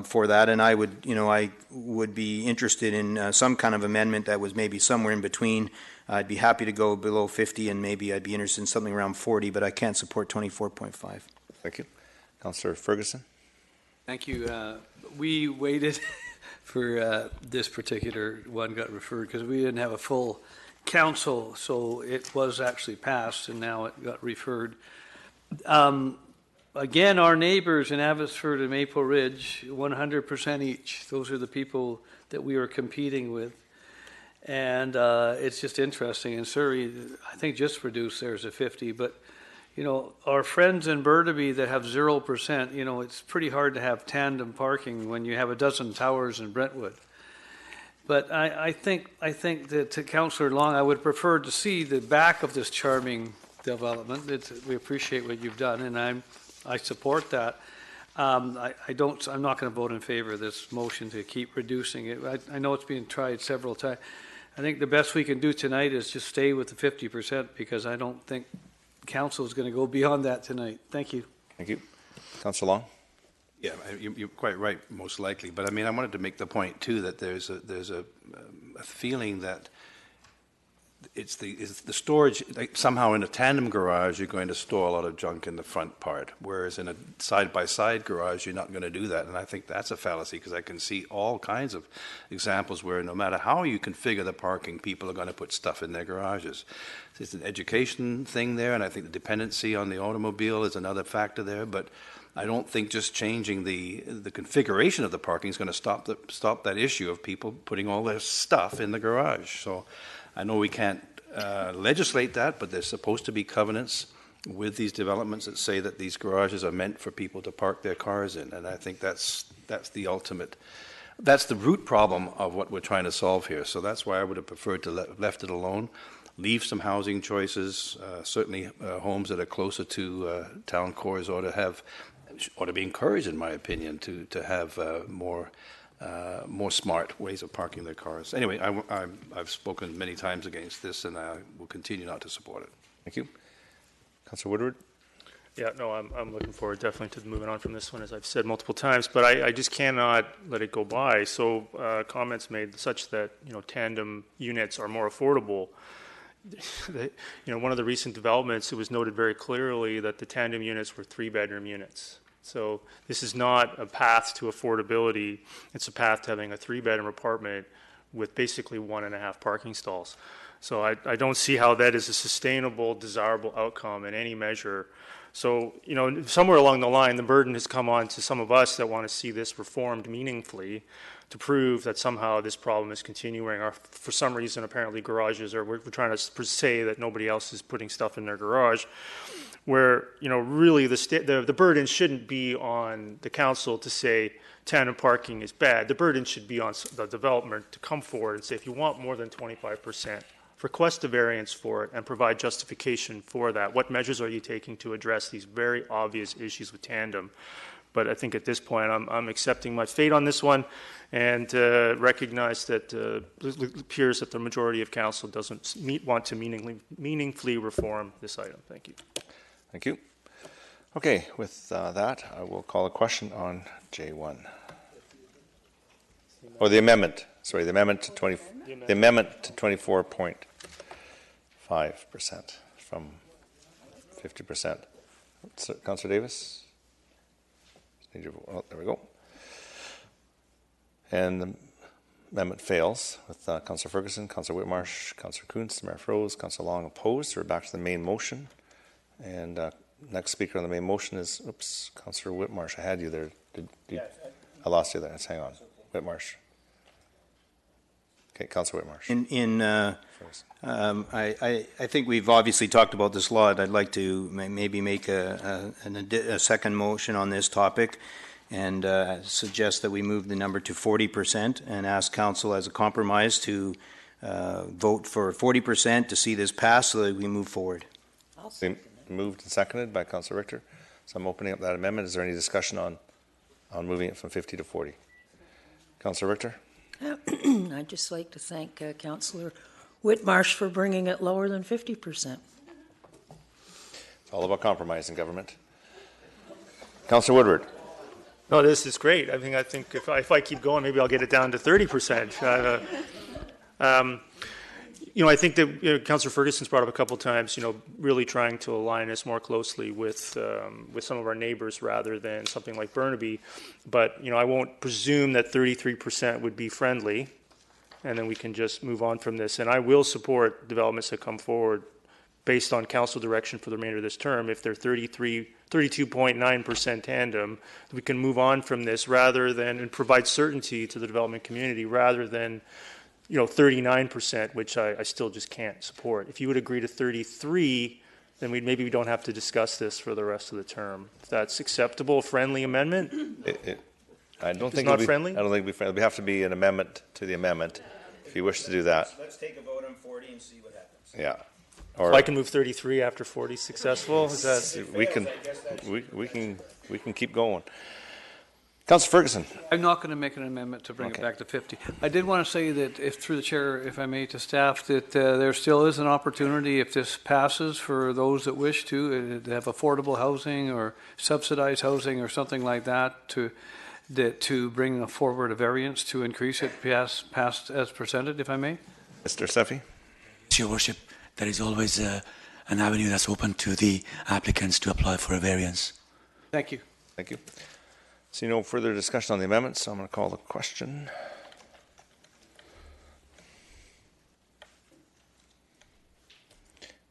for that. And I would be interested in some kind of amendment that was maybe somewhere in between. I'd be happy to go below 50, and maybe I'd be interested in something around 40, but I can't support 24.5. Thank you. Councillor Ferguson. Thank you. We waited for this particular one got referred because we didn't have a full council, so it was actually passed and now it got referred. Again, our neighbors in Abbotsford and Maple Ridge, 100% each. Those are the people that we are competing with. And it's just interesting. In Surrey, I think just reduced there's a 50, but you know, our friends in Burnaby that have 0%, you know, it's pretty hard to have tandem parking when you have a dozen towers in Brentwood. But I think that to Councillor Long, I would prefer to see the back of this charming development. We appreciate what you've done, and I support that. I'm not going to vote in favor of this motion to keep reducing it. I know it's being tried several times. I think the best we can do tonight is just stay with the 50% because I don't think Council is going to go beyond that tonight. Thank you. Thank you. Councillor Long. Yeah, you're quite right, most likely. But I mean, I wanted to make the point too that there's a feeling that it's the storage, like somehow in a tandem garage, you're going to store a lot of junk in the front part, whereas in a side-by-side garage, you're not going to do that. And I think that's a fallacy, because I can see all kinds of examples where no matter how you configure the parking, people are going to put stuff in their garages. It's an education thing there, and I think the dependency on the automobile is another factor there, but I don't think just changing the configuration of the parking is going to stop that issue of people putting all their stuff in the garage. So I know we can't legislate that, but there's supposed to be covenants with these developments that say that these garages are meant for people to park their cars in, and I think that's the ultimate. That's the root problem of what we're trying to solve here. So that's why I would have preferred to left it alone. Leave some housing choices. Certainly, homes that are closer to town cores ought to be encouraged, in my opinion, to have more smart ways of parking their cars. Anyway, I've spoken many times against this, and I will continue not to support it. Thank you. Councillor Woodward? Yeah, no, I'm looking forward definitely to moving on from this one, as I've said multiple times, but I just cannot let it go by. So comments made such that, tandem units are more affordable. One of the recent developments, it was noted very clearly that the tandem units were 3-bedroom units. So this is not a path to affordability. It's a path to having a 3-bedroom apartment with basically 1.5 parking stalls. So I don't see how that is a sustainable, desirable outcome in any measure. So, somewhere along the line, the burden has come on to some of us that want to see this reformed meaningfully to prove that somehow this problem is continuing, or for some reason, apparently garages, or we're trying to say that nobody else is putting stuff in their garage, where, really the burden shouldn't be on the council to say tandem parking is bad. The burden should be on the development to come forward and say, if you want more than 25%, request a variance for it and provide justification for that. What measures are you taking to address these very obvious issues with tandem? But I think at this point, I'm accepting my fate on this one, and recognize that it appears that the majority of council doesn't want to meaningfully reform this item. Thank you. Thank you. Okay, with that, I will call a question on J1. Or the amendment. Sorry, the amendment to 24.5% from 50%. Councillor Davis? Oh, there we go. And the amendment fails with Councillor Ferguson, Councillor Whitmarsh, Councillor Kuntz, Mayor Froese, Councillor Long opposed. So we're back to the main motion. And next speaker on the main motion is, Councillor Whitmarsh. I had you there. I lost you there. Let's hang on. Whitmarsh. Okay, Councillor Whitmarsh. I think we've obviously talked about this a lot. I'd like to maybe make a second motion on this topic, and suggest that we move the number to 40% and ask council as a compromise to vote for 40% to see this pass so that we move forward. Moved and seconded by Councillor Richter. So I'm opening up that amendment. Is there any discussion on moving it from 50 to 40? Councillor Richter? I'd just like to thank Councillor Whitmarsh for bringing it lower than 50%. It's all about compromise in government. Councillor Woodward. No, this is great. I think if I keep going, maybe I'll get it down to 30%. I think that Councillor Ferguson's brought up a couple times, really trying to align us more closely with some of our neighbors rather than something like Burnaby. But, I won't presume that 33% would be friendly, and then we can just move on from this. And I will support developments that come forward based on council direction for the remainder of this term. If they're 32.9% tandem, we can move on from this and provide certainty to the development community rather than 39%, which I still just can't support. If you would agree to 33, then maybe we don't have to discuss this for the rest of the term. If that's acceptable, friendly amendment? I don't think it's not friendly? I don't think it'll be friendly. We have to be an amendment to the amendment if you wish to do that. Let's take a vote on 40 and see what happens. Yeah. Or so I can move 33 after 40 is successful? Is that... We can keep going. Councillor Ferguson. I'm not going to make an amendment to bring it back to 50. I did want to say that, through the chair, if I may, to staff, that there still is an opportunity, if this passes, for those that wish to have affordable housing or subsidized housing or something like that, to bring forward a variance to increase it past as presented, if I may. Mr. Sefi. It's your worship. There is always an avenue that's open to the applicants to apply for a variance. Thank you. Thank you. See no further discussion on the amendments, so I'm going to call the question.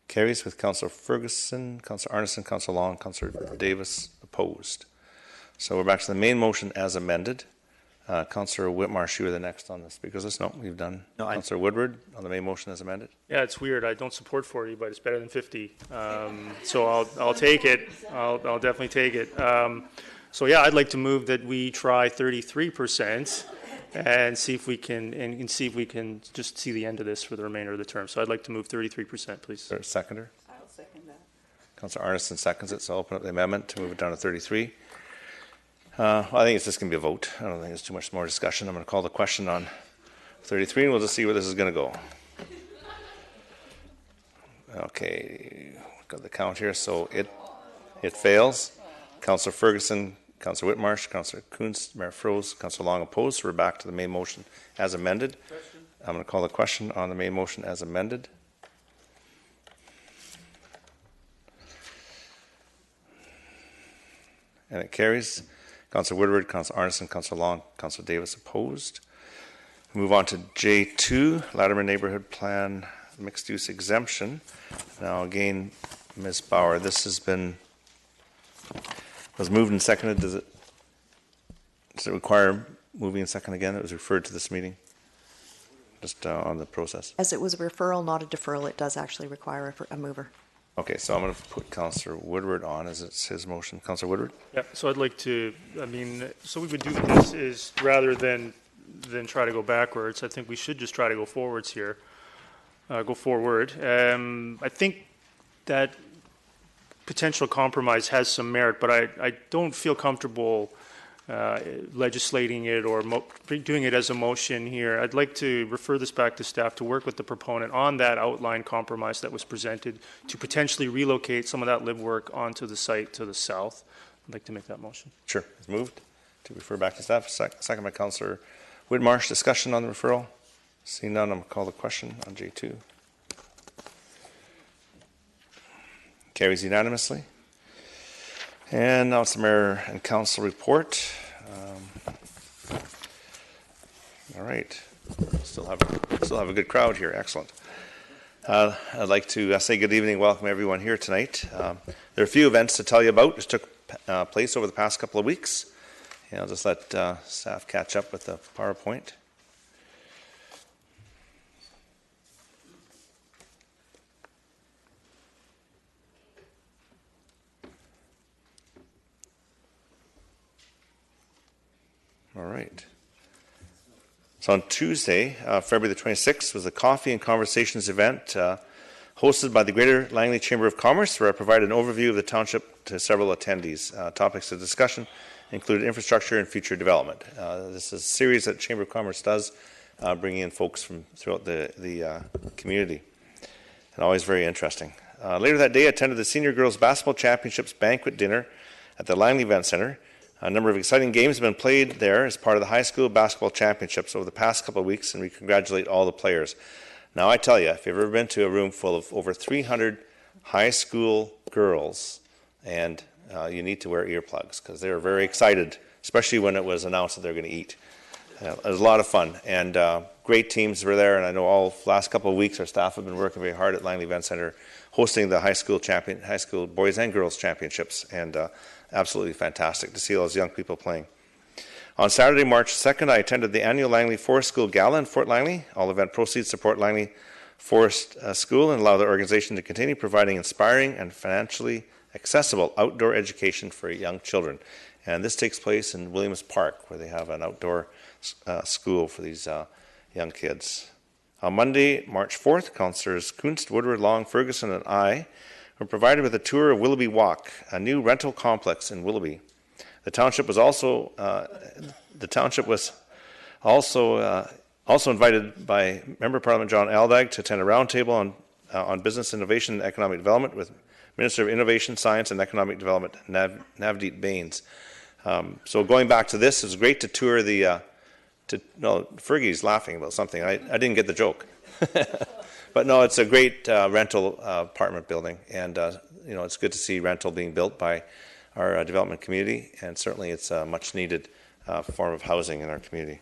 Carries with Councillor Ferguson, Councillor Arneson, Councillor Long, Councillor Davis opposed. So we're back to the main motion as amended. Councillor Whitmarsh, you were the next on the speakers list. No, we've done. No, Councillor Woodward on the main motion as amended. Yeah, it's weird. I don't support 40, but it's better than 50. So I'll take it. I'll definitely take it. So yeah, I'd like to move that we try 33% and see if we can just see the end of this for the remainder of the term. So I'd like to move 33%, please. Is there a seconder? I'll second that. Councillor Arneson seconds it, so I'll open up the amendment to move it down to 33. Well, I think it's just going to be a vote. I don't think there's too much more discussion. I'm going to call the question on 33, and we'll just see where this is going to go. Okay, got the count here. So it fails. Councillor Ferguson, Councillor Whitmarsh, Councillor Kunst, Mayor Froese, Councillor Long opposed. So we're back to the main motion as amended. I'm going to call the question on the main motion as amended. And it carries. Councillor Woodward, Councillor Arneson, Councillor Long, Councillor Davis opposed. Move on to J2, Latterman Neighbourhood Plan Mixed Use Exemption. Now again, Ms. Bauer, this was moved and seconded. Does it require moving and second again? It was referred to this meeting, just on the process. As it was a referral, not a deferral, it does actually require a mover. Okay, so I'm going to put Councillor Woodward on as it's his motion. Councillor Woodward? Yeah, so I'd like to, so we would do this is rather than try to go backwards, I think we should just try to go forwards here, go forward. I think that potential compromise has some merit, but I don't feel comfortable legislating it or doing it as a motion here. I'd like to refer this back to staff to work with the proponent on that outline compromise that was presented to potentially relocate some of that live work onto the site to the south. I'd like to make that motion. Sure. It's moved to refer back to staff. Second by Councillor Whitmarsh. Discussion on the referral? Seeing none, I'm going to call the question on J2. Carries unanimously. And now it's the Mayor and Council report. All right. Still have a good crowd here. Excellent. I'd like to say good evening, welcome everyone here tonight. There are a few events to tell you about which took place over the past couple of weeks. And I'll just let staff catch up with the PowerPoint. All right. So on Tuesday, February the 26th, was a Coffee and Conversations event hosted by the Greater Langley Chamber of Commerce, where I provided an overview of the township to several attendees. Topics of discussion included infrastructure and future development. This is a series that Chamber of Commerce does, bringing in folks from throughout the community, and always very interesting. Later that day, I attended the Senior Girls Basketball Championships banquet dinner at the Langley Event Centre. A number of exciting games have been played there as part of the high school basketball championships over the past couple of weeks, and we congratulate all the players. Now, I tell you, if you've ever been to a room full of over 300 high school girls, and you need to wear earplugs because they were very excited, especially when it was announced that they're going to eat. It was a lot of fun, and great teams were there, and I know all last couple of weeks our staff have been working very hard at Langley Event Centre hosting the high school boys and girls championships, and absolutely fantastic to see all those young people playing. On Saturday, March 2nd, I attended the annual Langley Forest School Gala in Fort Langley. All event proceeds support Langley Forest School and allow the organization to continue providing inspiring and financially accessible outdoor education for young children. And this takes place in Williams Park, where they have an outdoor school for these young kids. On Monday, March 4th, Councillors Kunst, Woodward, Long, Ferguson, and I were provided with a tour of Willoughby Walk, a new rental complex in Willoughby. The township was also invited by Member of Parliament John Aldag to attend a roundtable on business innovation and economic development with Minister of Innovation, Science and Economic Development Navdeep Bains. So going back to this, it was great to tour the. Fergie's laughing about something. I didn't get the joke. But no, it's a great rental apartment building, and it's good to see rental being built by our development community, and certainly it's a much needed form of housing in our community.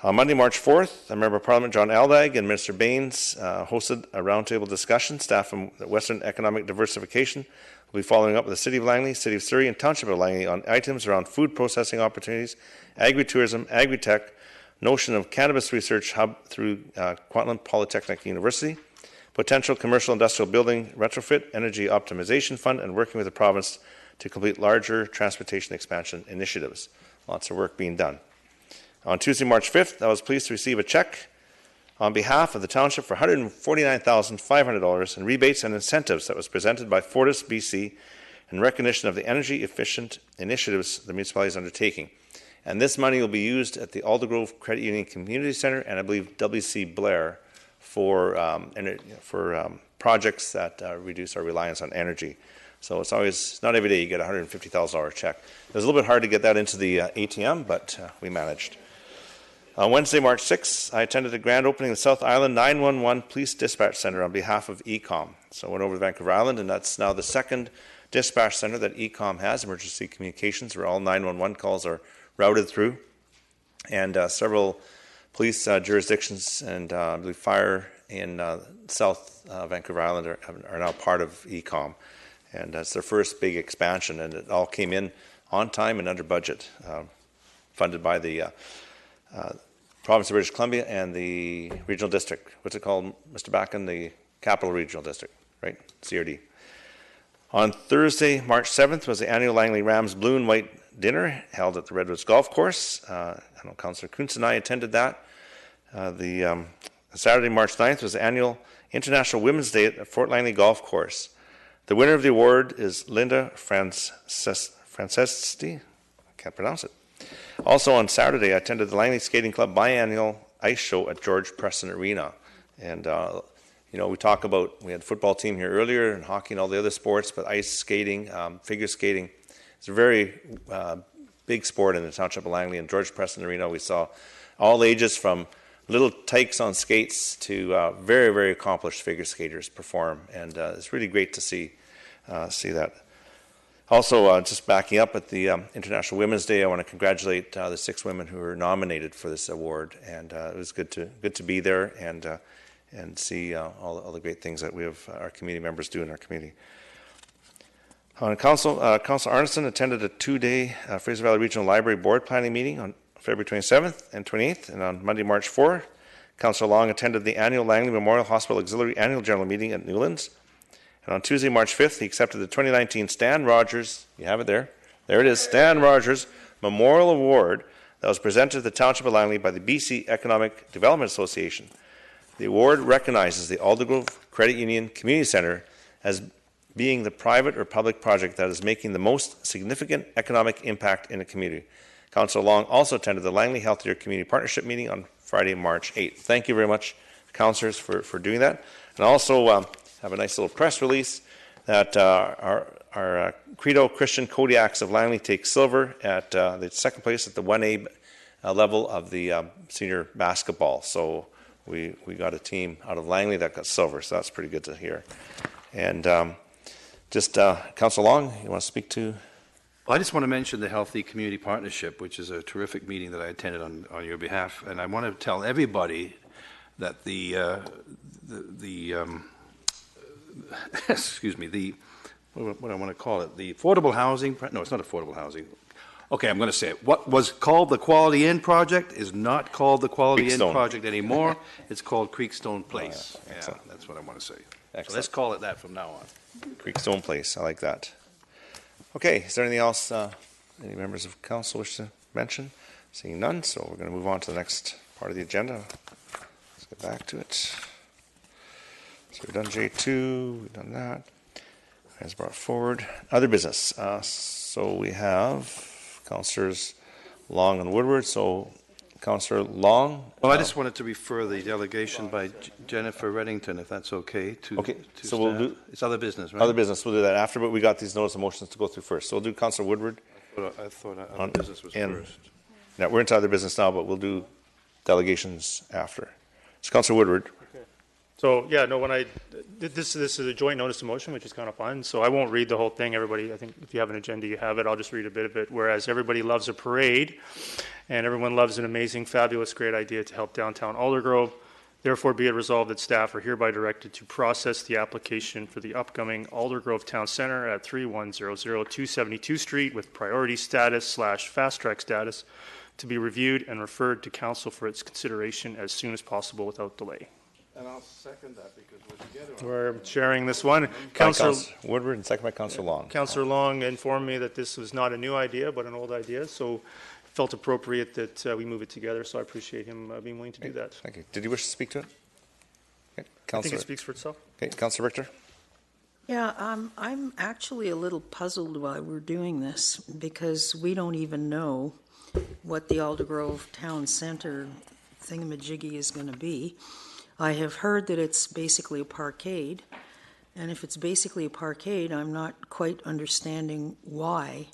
On Monday, March 4th, a Member of Parliament, John Aldag, and Minister Baines hosted a roundtable discussion. Staff from Western Economic Diversification will be following up with the City of Langley, City of Surrey, and Township of Langley on items around food processing opportunities, agri-tourism, agri-tech, notion of cannabis research hub through Kwantlen Polytechnic University, potential commercial industrial building retrofit, energy optimization fund, and working with the province to complete larger transportation expansion initiatives. Lots of work being done. On Tuesday, March 5th, I was pleased to receive a check on behalf of the township for $149,500 in rebates and incentives that was presented by Fortis BC in recognition of the energy efficient initiatives the municipality is undertaking. And this money will be used at the Aldergrove Credit Union Community Centre and I believe W.C. Blair for projects that reduce our reliance on energy. So it's not every day you get a $150,000 check. It was a little bit hard to get that into the ATM, but we managed. On Wednesday, March 6th, I attended the grand opening of the South Island 911 Police Dispatch Centre on behalf of ECOM. So I went over to Vancouver Island, and that's now the second dispatch centre that ECOM has, emergency communications, where all 911 calls are routed through. And several police jurisdictions and I believe fire in South Vancouver Island are now part of ECOM. And that's their first big expansion, and it all came in on time and under budget, funded by the Province of British Columbia and the Regional District. What's it called, Mr. Backen? The Capital Regional District, right? CRD. On Thursday, March 7th, was the annual Langley Rams Blue and White Dinner held at the Redwoods Golf Course. I know Councillor Kuntz and I attended that. Saturday, March 9th, was the annual International Women's Day at the Fort Langley Golf Course. The winner of the award is Linda Francesti. I can't pronounce it. Also on Saturday, I attended the Langley Skating Club biannual ice show at George Preston Arena. And, we talk about, we had football team here earlier and hockey and all the other sports, but ice skating, figure skating, it's a very big sport in the Township of Langley. And George Preston Arena, we saw all ages from little tykes on skates to very, very accomplished figure skaters perform. And it's really great to see that. Also, just backing up at the International Women's Day, I want to congratulate the 6 women who were nominated for this award, and it was good to be there and see all the great things that we have our community members do in our community. On Council Arneson attended a 2-day Fraser Valley Regional Library Board Planning meeting on February 27th and 28th, and on Monday, March 4th, Councillor Long attended the annual Langley Memorial Hospital Auxiliary Annual General Meeting at Newlands. And on Tuesday, March 5th, he accepted the 2019 Stan Rogers, you have it there it is, Stan Rogers Memorial Award that was presented to the Township of Langley by the BC Economic Development Association. The award recognizes the Aldergrove Credit Union Community Centre as being the private or public project that is making the most significant economic impact in the community. Councillor Long also attended the Langley Healthier Community Partnership meeting on Friday, March 8th. Thank you very much, councillors, for doing that. And also have a nice little press release that our Credo Christian Kodiaks of Langley take silver at the second place at the 1A level of the senior basketball. So we got a team out of Langley that got silver, so that's pretty good to hear. And Councillor Long, you want to speak to? Well, I just want to mention the Healthy Community Partnership, which is a terrific meeting that I attended on your behalf, and I want to tell everybody that excuse me, what do I want to call it? The affordable housing, no, it's not affordable housing. Okay, I'm going to say it. What was called the Quality Inn Project is not called the Quality Inn Project anymore. It's called Creekstone Place. Oh, yeah, that's what I want to say. Excellent. So let's call it that from now on. Creekstone Place, I like that. Okay, is there anything else any members of council wish to mention? Seeing none, so we're going to move on to the next part of the agenda. Let's get back to it. So we've done J2, we've done that. As brought forward. Other business. So we have Councillors Long and Woodward. So Councillor Long. Well, I just wanted to refer the delegation by Jennifer Reddington, if that's okay. To so we'll do. It's other business, right? Other business. We'll do that after, but we got these notice of motions to go through first. So we'll do Councillor Woodward. I thought other business was first. Yeah, we're into other business now, but we'll do delegations after. So Councillor Woodward. So, yeah, no, when this is a joint notice of motion, which is kind of fun, so I won't read the whole thing, everybody. I think if you have an agenda, you have it. I'll just read a bit of it. Whereas everybody loves a parade, and everyone loves an amazing, fabulous, great idea to help downtown Aldergrove. Therefore, be it resolved that staff are hereby directed to process the application for the upcoming Aldergrove Town Center at 3100 272 Street with priority status / fast track status to be reviewed and referred to council for its consideration as soon as possible without delay. And I'll second that because we're together. We're sharing this one. Councillor Woodward and second by Councillor Long. Councillor Long informed me that this was not a new idea, but an old idea, so felt appropriate that we move it together, so I appreciate him being willing to do that. Thank you. Did you wish to speak to it? Okay. I think it speaks for itself. Okay, Councillor Richter. Yeah, I'm actually a little puzzled why we're doing this, because we don't even know what the Aldergrove Town Centre thingamajiggy is going to be. I have heard that it's basically a parkade, and if it's basically a parkade, I'm not quite understanding why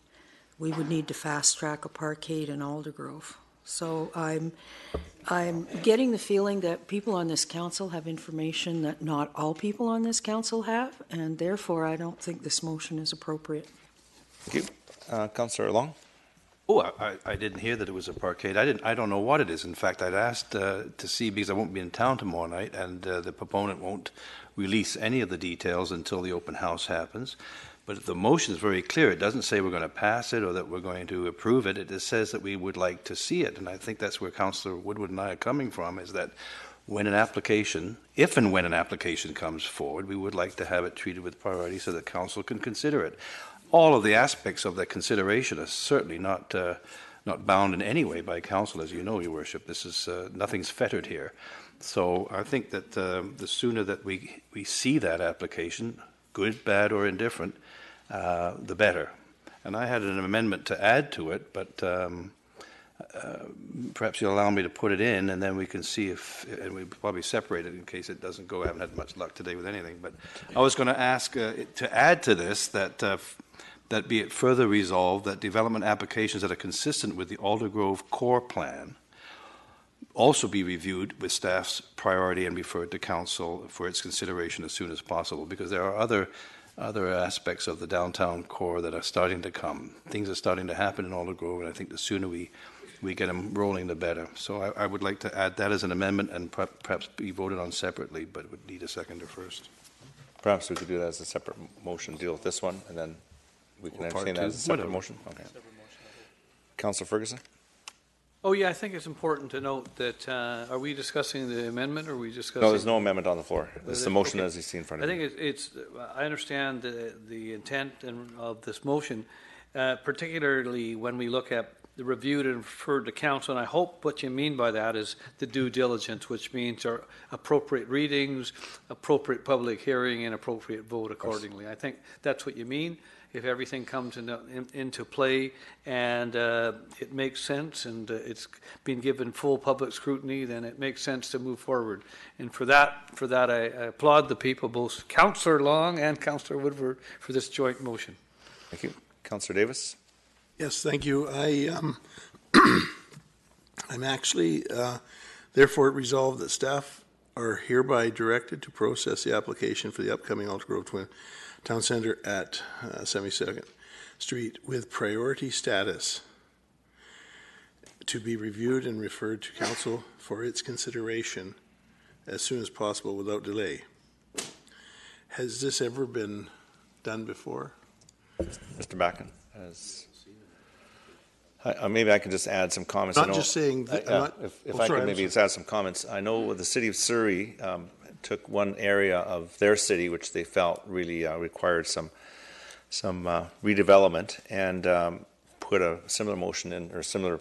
we would need to fast-track a parkade in Aldergrove. So I'm getting the feeling that people on this council have information that not all people on this council have, and therefore I don't think this motion is appropriate. Thank you. Councillor Long. Oh, I didn't hear that it was a parkade. I don't know what it is. In fact, I'd asked to see, because I won't be in town tomorrow night, and the proponent won't release any of the details until the open house happens. But the motion is very clear. It doesn't say we're going to pass it or that we're going to approve it. It just says that we would like to see it. And I think that's where Councillor Woodward and I are coming from, is that when an application, if and when an application comes forward, we would like to have it treated with priority so that council can consider it. All of the aspects of that consideration are certainly not bound in any way by council, as you know, Your Worship. This is nothing's fettered here. So I think that the sooner that we see that application, good, bad, or indifferent, the better. And I had an amendment to add to it, but perhaps you'll allow me to put it in, and then we can see if, and we probably separate it in case it doesn't go. I haven't had much luck today with anything, but I was going to ask to add to this that be it further resolved that development applications that are consistent with the Aldergrove core plan also be reviewed with staff's priority and referred to council for its consideration as soon as possible, because there are other aspects of the downtown core that are starting to come. Things are starting to happen in Aldergrove, and I think the sooner we get them rolling, the better. So I would like to add that as an amendment and perhaps be voted on separately, but it would need a seconder first. Perhaps we could do that as a separate motion, deal with this one, and then we can entertain that as a separate motion. Okay. Councillor Ferguson. Oh, yeah, I think it's important to note that, are we discussing the amendment, or are we discussing? No, there's no amendment on the floor. It's the motion okay. as you see in front of you. I think I understand the intent of this motion, particularly when we look at the reviewed and referred to council, and I hope what you mean by that is the due diligence, which means our appropriate readings, appropriate public hearing, and appropriate vote accordingly. I think that's what you mean. If everything comes into play and it makes sense and it's been given full public scrutiny, then it makes sense to move forward. And for that, I applaud the people, both Councillor Long and Councillor Woodward, for this joint motion. Thank you. Councillor Davis. Yes, thank you. I'm actually, therefore resolved that staff are hereby directed to process the application for the upcoming Aldergrove Town Centre at 72nd Street with priority status to be reviewed and referred to council for its consideration as soon as possible without delay. Has this ever been done before? Mr. Backen has. Maybe I can just add some comments. Not just saying. If I could maybe just add some comments. I know the city of Surrey took one area of their city which they felt really required some redevelopment and put a similar motion in, or similar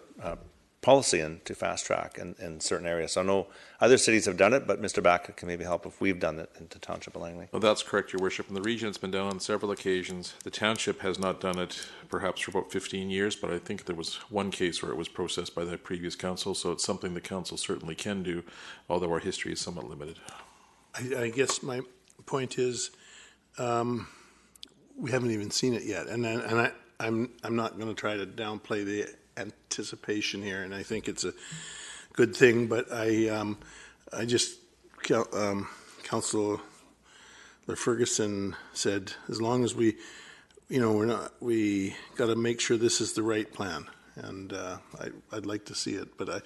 policy in, to fast track in certain areas. So I know other cities have done it, but Mr. Back can maybe help if we've done it into Township of Langley. Well, that's correct, Your Worship. In the region, it's been done on several occasions. The township has not done it perhaps for about 15 years, but I think there was one case where it was processed by the previous council, so it's something the council certainly can do, although our history is somewhat limited. I guess my point is we haven't even seen it yet, and I'm not going to try to downplay the anticipation here, and I think it's a good thing, but I just Councillor Ferguson said, as long as we, we got to make sure this is the right plan. And I'd like to see it, but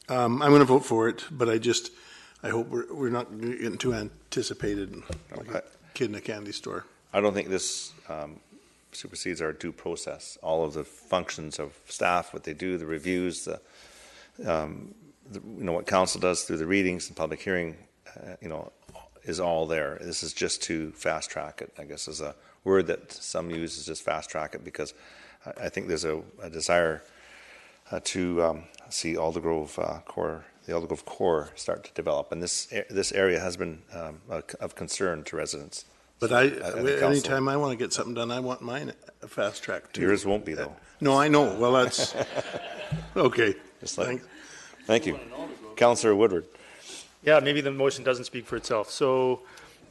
I'm going to vote for it. But I hope we're not getting too anticipated like a kid in a candy store. I don't think this supersedes our due process. All of the functions of staff, what they do, the reviews, what council does through the readings and public hearing, is all there. This is just to fast track it, I guess, is a word that some use, is just fast track it, because I think there's a desire to see Aldergrove the Aldergrove core start to develop, and this area has been of concern to residents. But anytime I want to get something done, I want mine a fast track too. Yours won't be, though. No, I know. Well, that's okay. Thank you, Councillor Woodward. Yeah, maybe the motion doesn't speak for itself. So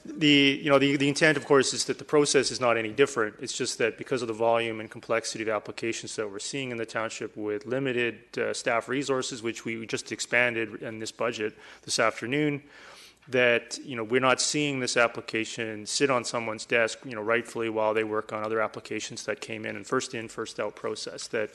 the intent, of course, is that the process is not any different. It's just that because of the volume and complexity of applications that we're seeing in the township with limited staff resources, which we just expanded in this budget this afternoon, that we're not seeing this application sit on someone's desk, rightfully, while they work on other applications that came in first out process. That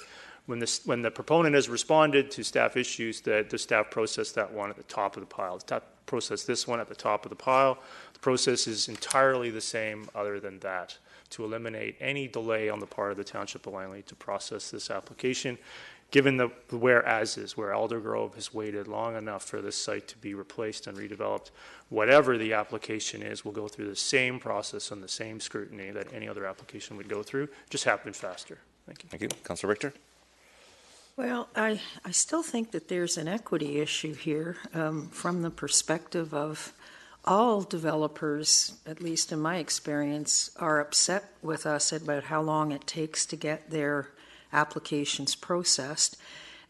when the proponent has responded to staff issues, that the staff process that one at the top of the pile. The staff process this one at the top of the pile. The process is entirely the same, other than that, to eliminate any delay on the part of the Township of Langley to process this application. Given the whereases, where Aldergrove has waited long enough for this site to be replaced and redeveloped, whatever the application is will go through the same process and the same scrutiny that any other application would go through, just happen faster. Thank you. Thank you. Councillor Richter? Well, I still think that there's an equity issue here from the perspective of all developers, at least in my experience, are upset with us about how long it takes to get their applications processed.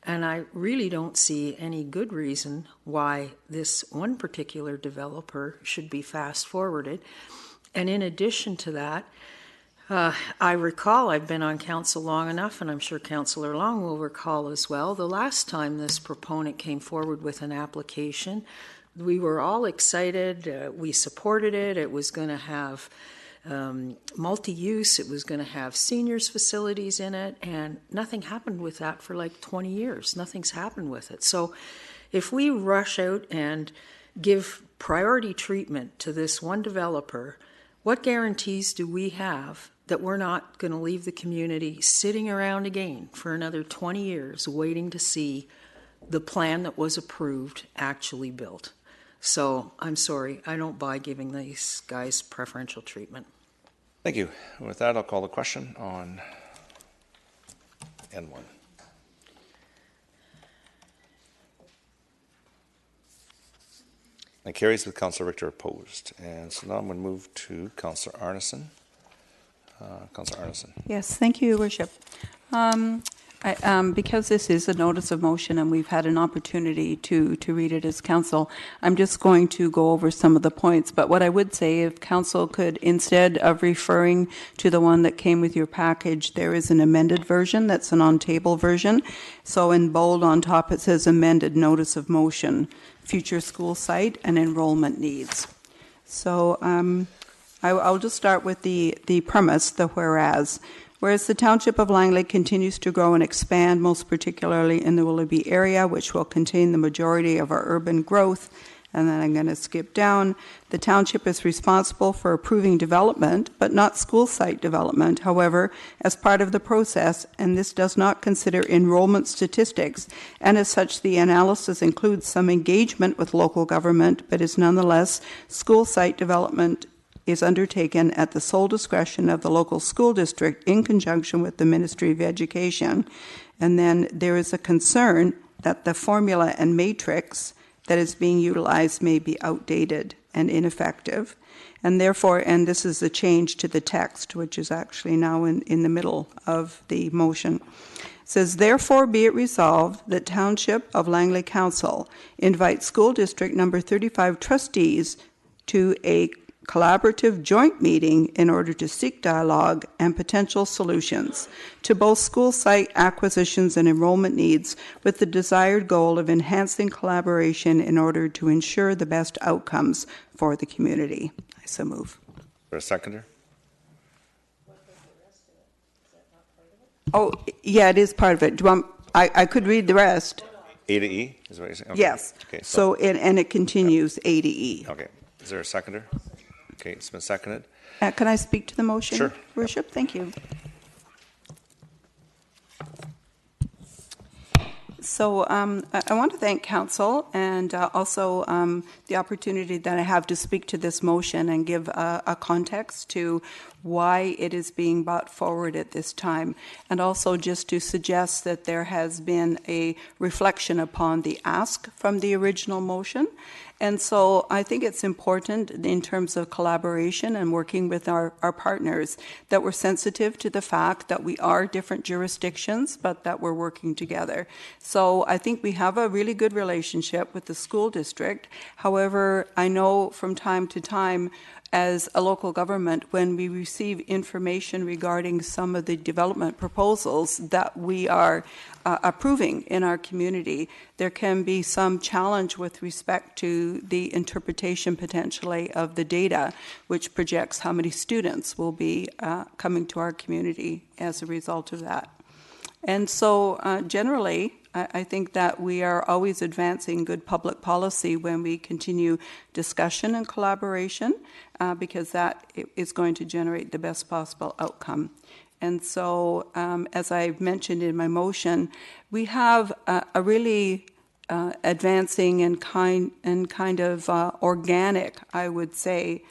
And I really don't see any good reason why this one particular developer should be fast forwarded. And in addition to that, I recall, I've been on council long enough, and I'm sure Councillor Long will recall as well, the last time this proponent came forward with an application, we were all excited, we supported it, it was going to have multi-use, it was going to have seniors facilities in it, and nothing happened with that for like 20 years. Nothing's happened with it. So if we rush out and give priority treatment to this one developer, what guarantees do we have that we're not going to leave the community sitting around again for another 20 years waiting to see the plan that was approved actually built? So I'm sorry, I don't buy giving these guys preferential treatment. Thank you. With that, I'll call the question on N1. And carries with Councillor Richter opposed. And so now I'm going to move to Councillor Arneson. Councillor Arneson. Yes, thank you, Your Worship. Because this is a notice of motion and we've had an opportunity to read it as council, I'm just going to go over some of the points. But what I would say, if council could, instead of referring to the one that came with your package, there is an amended version that's an on-table version. So in bold on top it says amended notice of motion, future school site and enrollment needs. So I'll just start with the premise, the whereas. Whereas the Township of Langley continues to grow and expand, most particularly in the Willoughby area, which will contain the majority of our urban growth, and then I'm going to skip down. The Township is responsible for approving development, but not school site development, however, as part of the process, and this does not consider enrollment statistics, and as such, the analysis includes some engagement with local government, but is nonetheless school site development is undertaken at the sole discretion of the local school district in conjunction with the Ministry of Education. And then there is a concern that the formula and matrix that is being utilized may be outdated and ineffective. And therefore, and this is a change to the text, which is actually now in the middle of the motion. It says, therefore be it resolved that Township of Langley Council invites School District number 35 trustees to a collaborative joint meeting in order to seek dialogue and potential solutions to both school site acquisitions and enrollment needs, with the desired goal of enhancing collaboration in order to ensure the best outcomes for the community. I so move. For a seconder? Oh, yeah, it is part of it. Do you want, I could read the rest. A to E is what you're saying? Okay. Yes. Okay, so and it continues A to E. Okay. Is there a seconder? Okay, it's been seconded. Can I speak to the motion, Sure. Worship? Thank you. So I want to thank Council and also the opportunity that I have to speak to this motion and give a context to why it is being brought forward at this time, and also just to suggest that there has been a reflection upon the ask from the original motion. And so I think it's important in terms of collaboration and working with our partners that we're sensitive to the fact that we are different jurisdictions, but that we're working together. So I think we have a really good relationship with the school district. However, I know from time to time, as a local government, when we receive information regarding some of the development proposals that we are approving in our community, there can be some challenge with respect to the interpretation potentially of the data, which projects how many students will be coming to our community as a result of that. And so generally, I think that we are always advancing good public policy when we continue discussion and collaboration, because that is going to generate the best possible outcome. And so, as I've mentioned in my motion, we have a really advancing and kind of organic, I would say,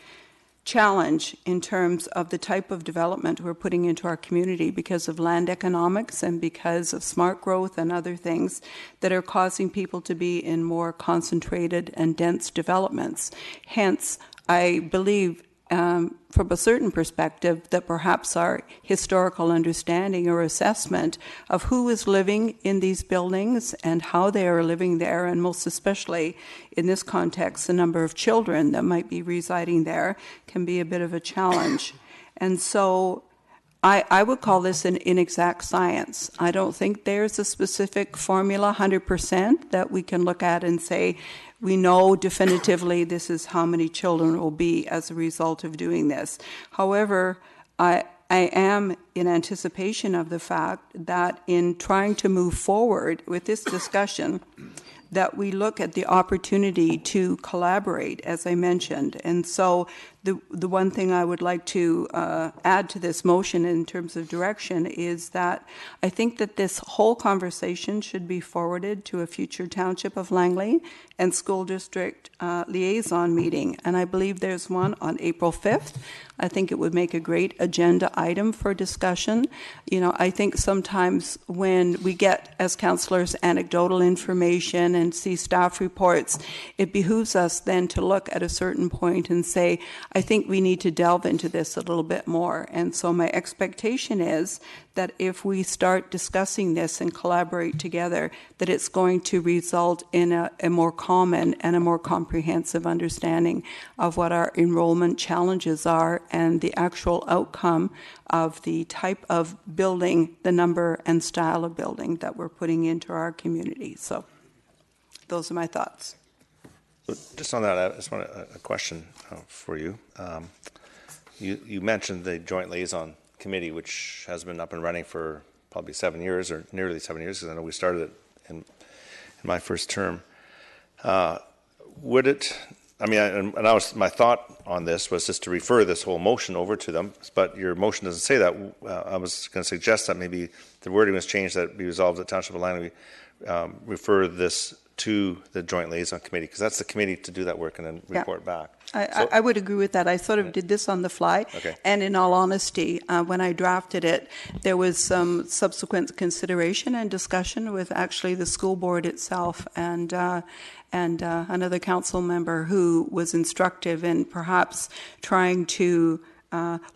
challenge in terms of the type of development we're putting into our community because of land economics and because of smart growth and other things that are causing people to be in more concentrated and dense developments. Hence, I believe from a certain perspective that perhaps our historical understanding or assessment of who is living in these buildings and how they are living there, and most especially in this context, the number of children that might be residing there, can be a bit of a challenge. And so I would call this an inexact science. I don't think there's a specific formula, 100%, that we can look at and say, we know definitively this is how many children will be as a result of doing this. However, I am in anticipation of the fact that in trying to move forward with this discussion, that we look at the opportunity to collaborate, as I mentioned. And so the one thing I would like to add to this motion in terms of direction is that I think that this whole conversation should be forwarded to a future Township of Langley and School District liaison meeting. And I believe there's one on April 5th. I think it would make a great agenda item for discussion. You know, I think sometimes when we get, as councillors, anecdotal information and see staff reports, it behooves us then to look at a certain point and say, I think we need to delve into this a little bit more. And so my expectation is that if we start discussing this and collaborate together, that it's going to result in a more common and a more comprehensive understanding of what our enrollment challenges are and the actual outcome of the type of building, the number and style of building that we're putting into our community. So those are my thoughts. So just on that, I just want a question for you. You mentioned the Joint Liaison Committee, which has been up and running for probably 7 years, or nearly 7 years, because I know we started it in my first term. Would it, I mean, my thought on this was just to refer this whole motion over to them, but your motion doesn't say that. I was going to suggest that maybe the wording was changed, that it be resolved at Township of Langley, refer this to the Joint Liaison Committee, because that's the committee to do that work and then report back. I would agree with that. I sort of did this on the fly. Okay. And in all honesty, when I drafted it, there was some subsequent consideration and discussion with actually the school board itself and another council member who was instructive in perhaps trying to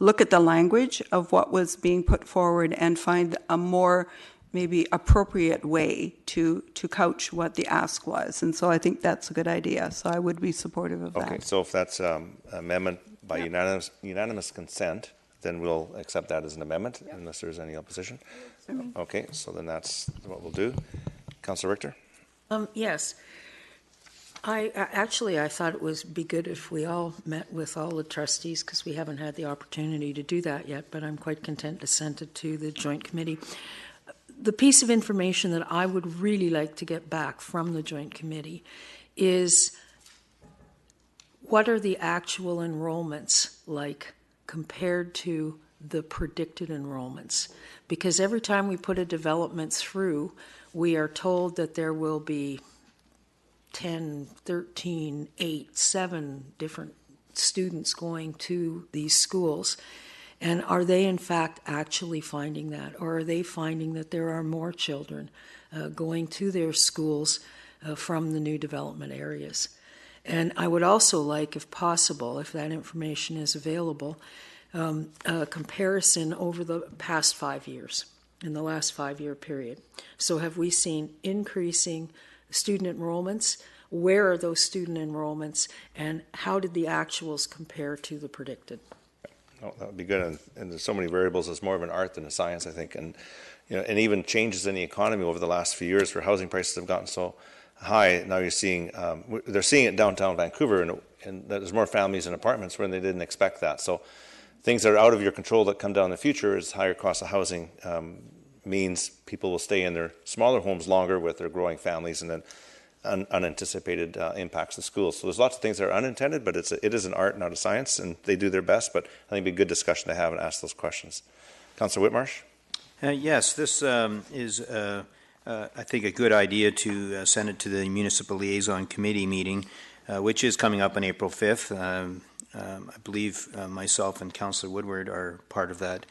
look at the language of what was being put forward and find a more maybe appropriate way to couch what the ask was. And so I think that's a good idea. So I would be supportive of that. Okay, so if that's amendment by unanimous consent, then we'll accept that as an amendment unless there's any opposition. Okay, so then that's what we'll do. Councillor Richter? Yes. I thought it would be good if we all met with all the trustees, because we haven't had the opportunity to do that yet, but I'm quite content to send it to the joint committee. The piece of information that I would really like to get back from the joint committee is what are the actual enrollments like compared to the predicted enrollments? Because every time we put a development through, we are told that there will be 10, 13, 8, 7 different students going to these schools. And are they in fact actually finding that? Or are they finding that there are more children going to their schools from the new development areas? And I would also like, if possible, if that information is available, a comparison over the past 5 years, in the last 5-year period. So have we seen increasing student enrollments? Where are those student enrollments? And how did the actuals compare to the predicted? Oh, that would be good. And there's so many variables. It's more of an art than a science, I think. And and even changes in the economy over the last few years where housing prices have gotten so high. Now you're seeing, they're seeing it in downtown Vancouver, and there's more families in apartments when they didn't expect that. So things that are out of your control that come down in the future is higher cost of housing means people will stay in their smaller homes longer with their growing families, and then unanticipated impacts to schools. So there's lots of things that are unintended, but it is an art, not a science, and they do their best. But I think it'd be a good discussion to have and ask those questions. Councillor Whitmarsh? Yes, this is, I think, a good idea to send it to the Municipal Liaison Committee meeting, which is coming up on April 5th. I believe myself and Councillor Woodward are part of that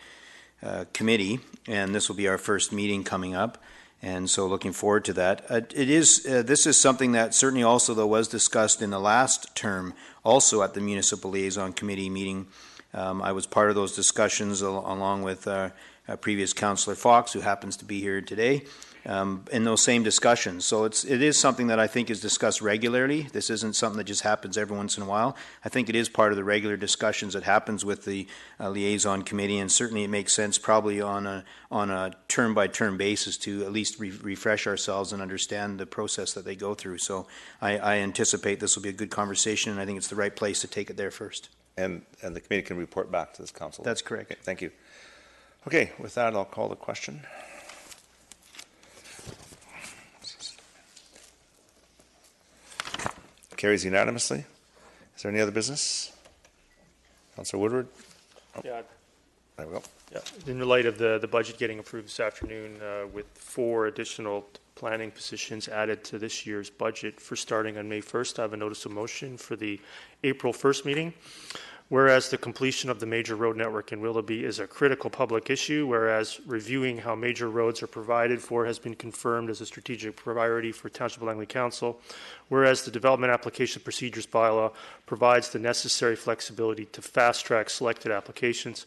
committee, and this will be our first meeting coming up. And so looking forward to that. This is something that certainly also, though, was discussed in the last term, also at the Municipal Liaison Committee meeting. I was part of those discussions along with previous Councillor Fox, who happens to be here today, in those same discussions. So it is something that I think is discussed regularly. This isn't something that just happens every once in a while. I think it is part of the regular discussions that happens with the liaison committee, and certainly it makes sense probably on a term-by-term basis to at least refresh ourselves and understand the process that they go through. So I anticipate this will be a good conversation, and I think it's the right place to take it there first. And the committee can report back to this council. That's correct. Okay, thank you. Okay, with that, I'll call the question. Carries unanimously. Is there any other business? Councillor Woodward? Oh. Yeah. There we go. Yeah. In the light of the budget getting approved this afternoon, with 4 additional planning positions added to this year's budget for starting on May 1st, I have a notice of motion for the April 1st meeting. Whereas the completion of the major road network in Willoughby is a critical public issue, whereas reviewing how major roads are provided for has been confirmed as a strategic priority for Township of Langley Council, whereas the Development Application Procedures Bylaw provides the necessary flexibility to fast-track selected applications,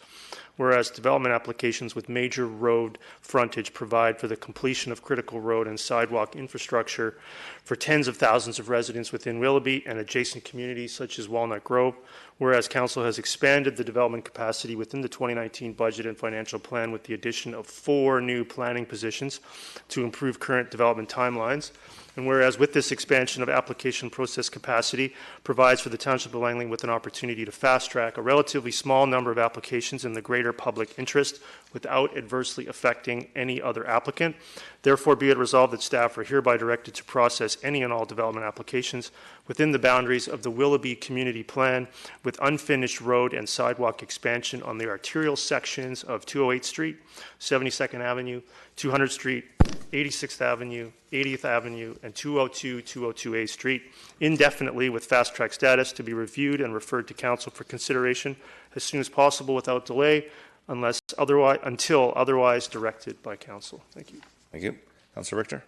whereas development applications with major road frontage provide for the completion of critical road and sidewalk infrastructure for tens of thousands of residents within Willoughby and adjacent communities such as Walnut Grove, whereas Council has expanded the development capacity within the 2019 budget and financial plan with the addition of 4 new planning positions to improve current development timelines. And whereas with this expansion of application process capacity provides for the Township of Langley with an opportunity to fast-track a relatively small number of applications in the greater public interest without adversely affecting any other applicant. Therefore, be it resolved that staff are hereby directed to process any and all development applications within the boundaries of the Willoughby Community Plan with unfinished road and sidewalk expansion on the arterial sections of 208th Street, 72nd Avenue, 200th Street, 86th Avenue, 80th Avenue, and 202, 202A Street, indefinitely with fast-track status to be reviewed and referred to Council for consideration as soon as possible without delay, until otherwise directed by Council. Thank you. Thank you. Councillor Richter?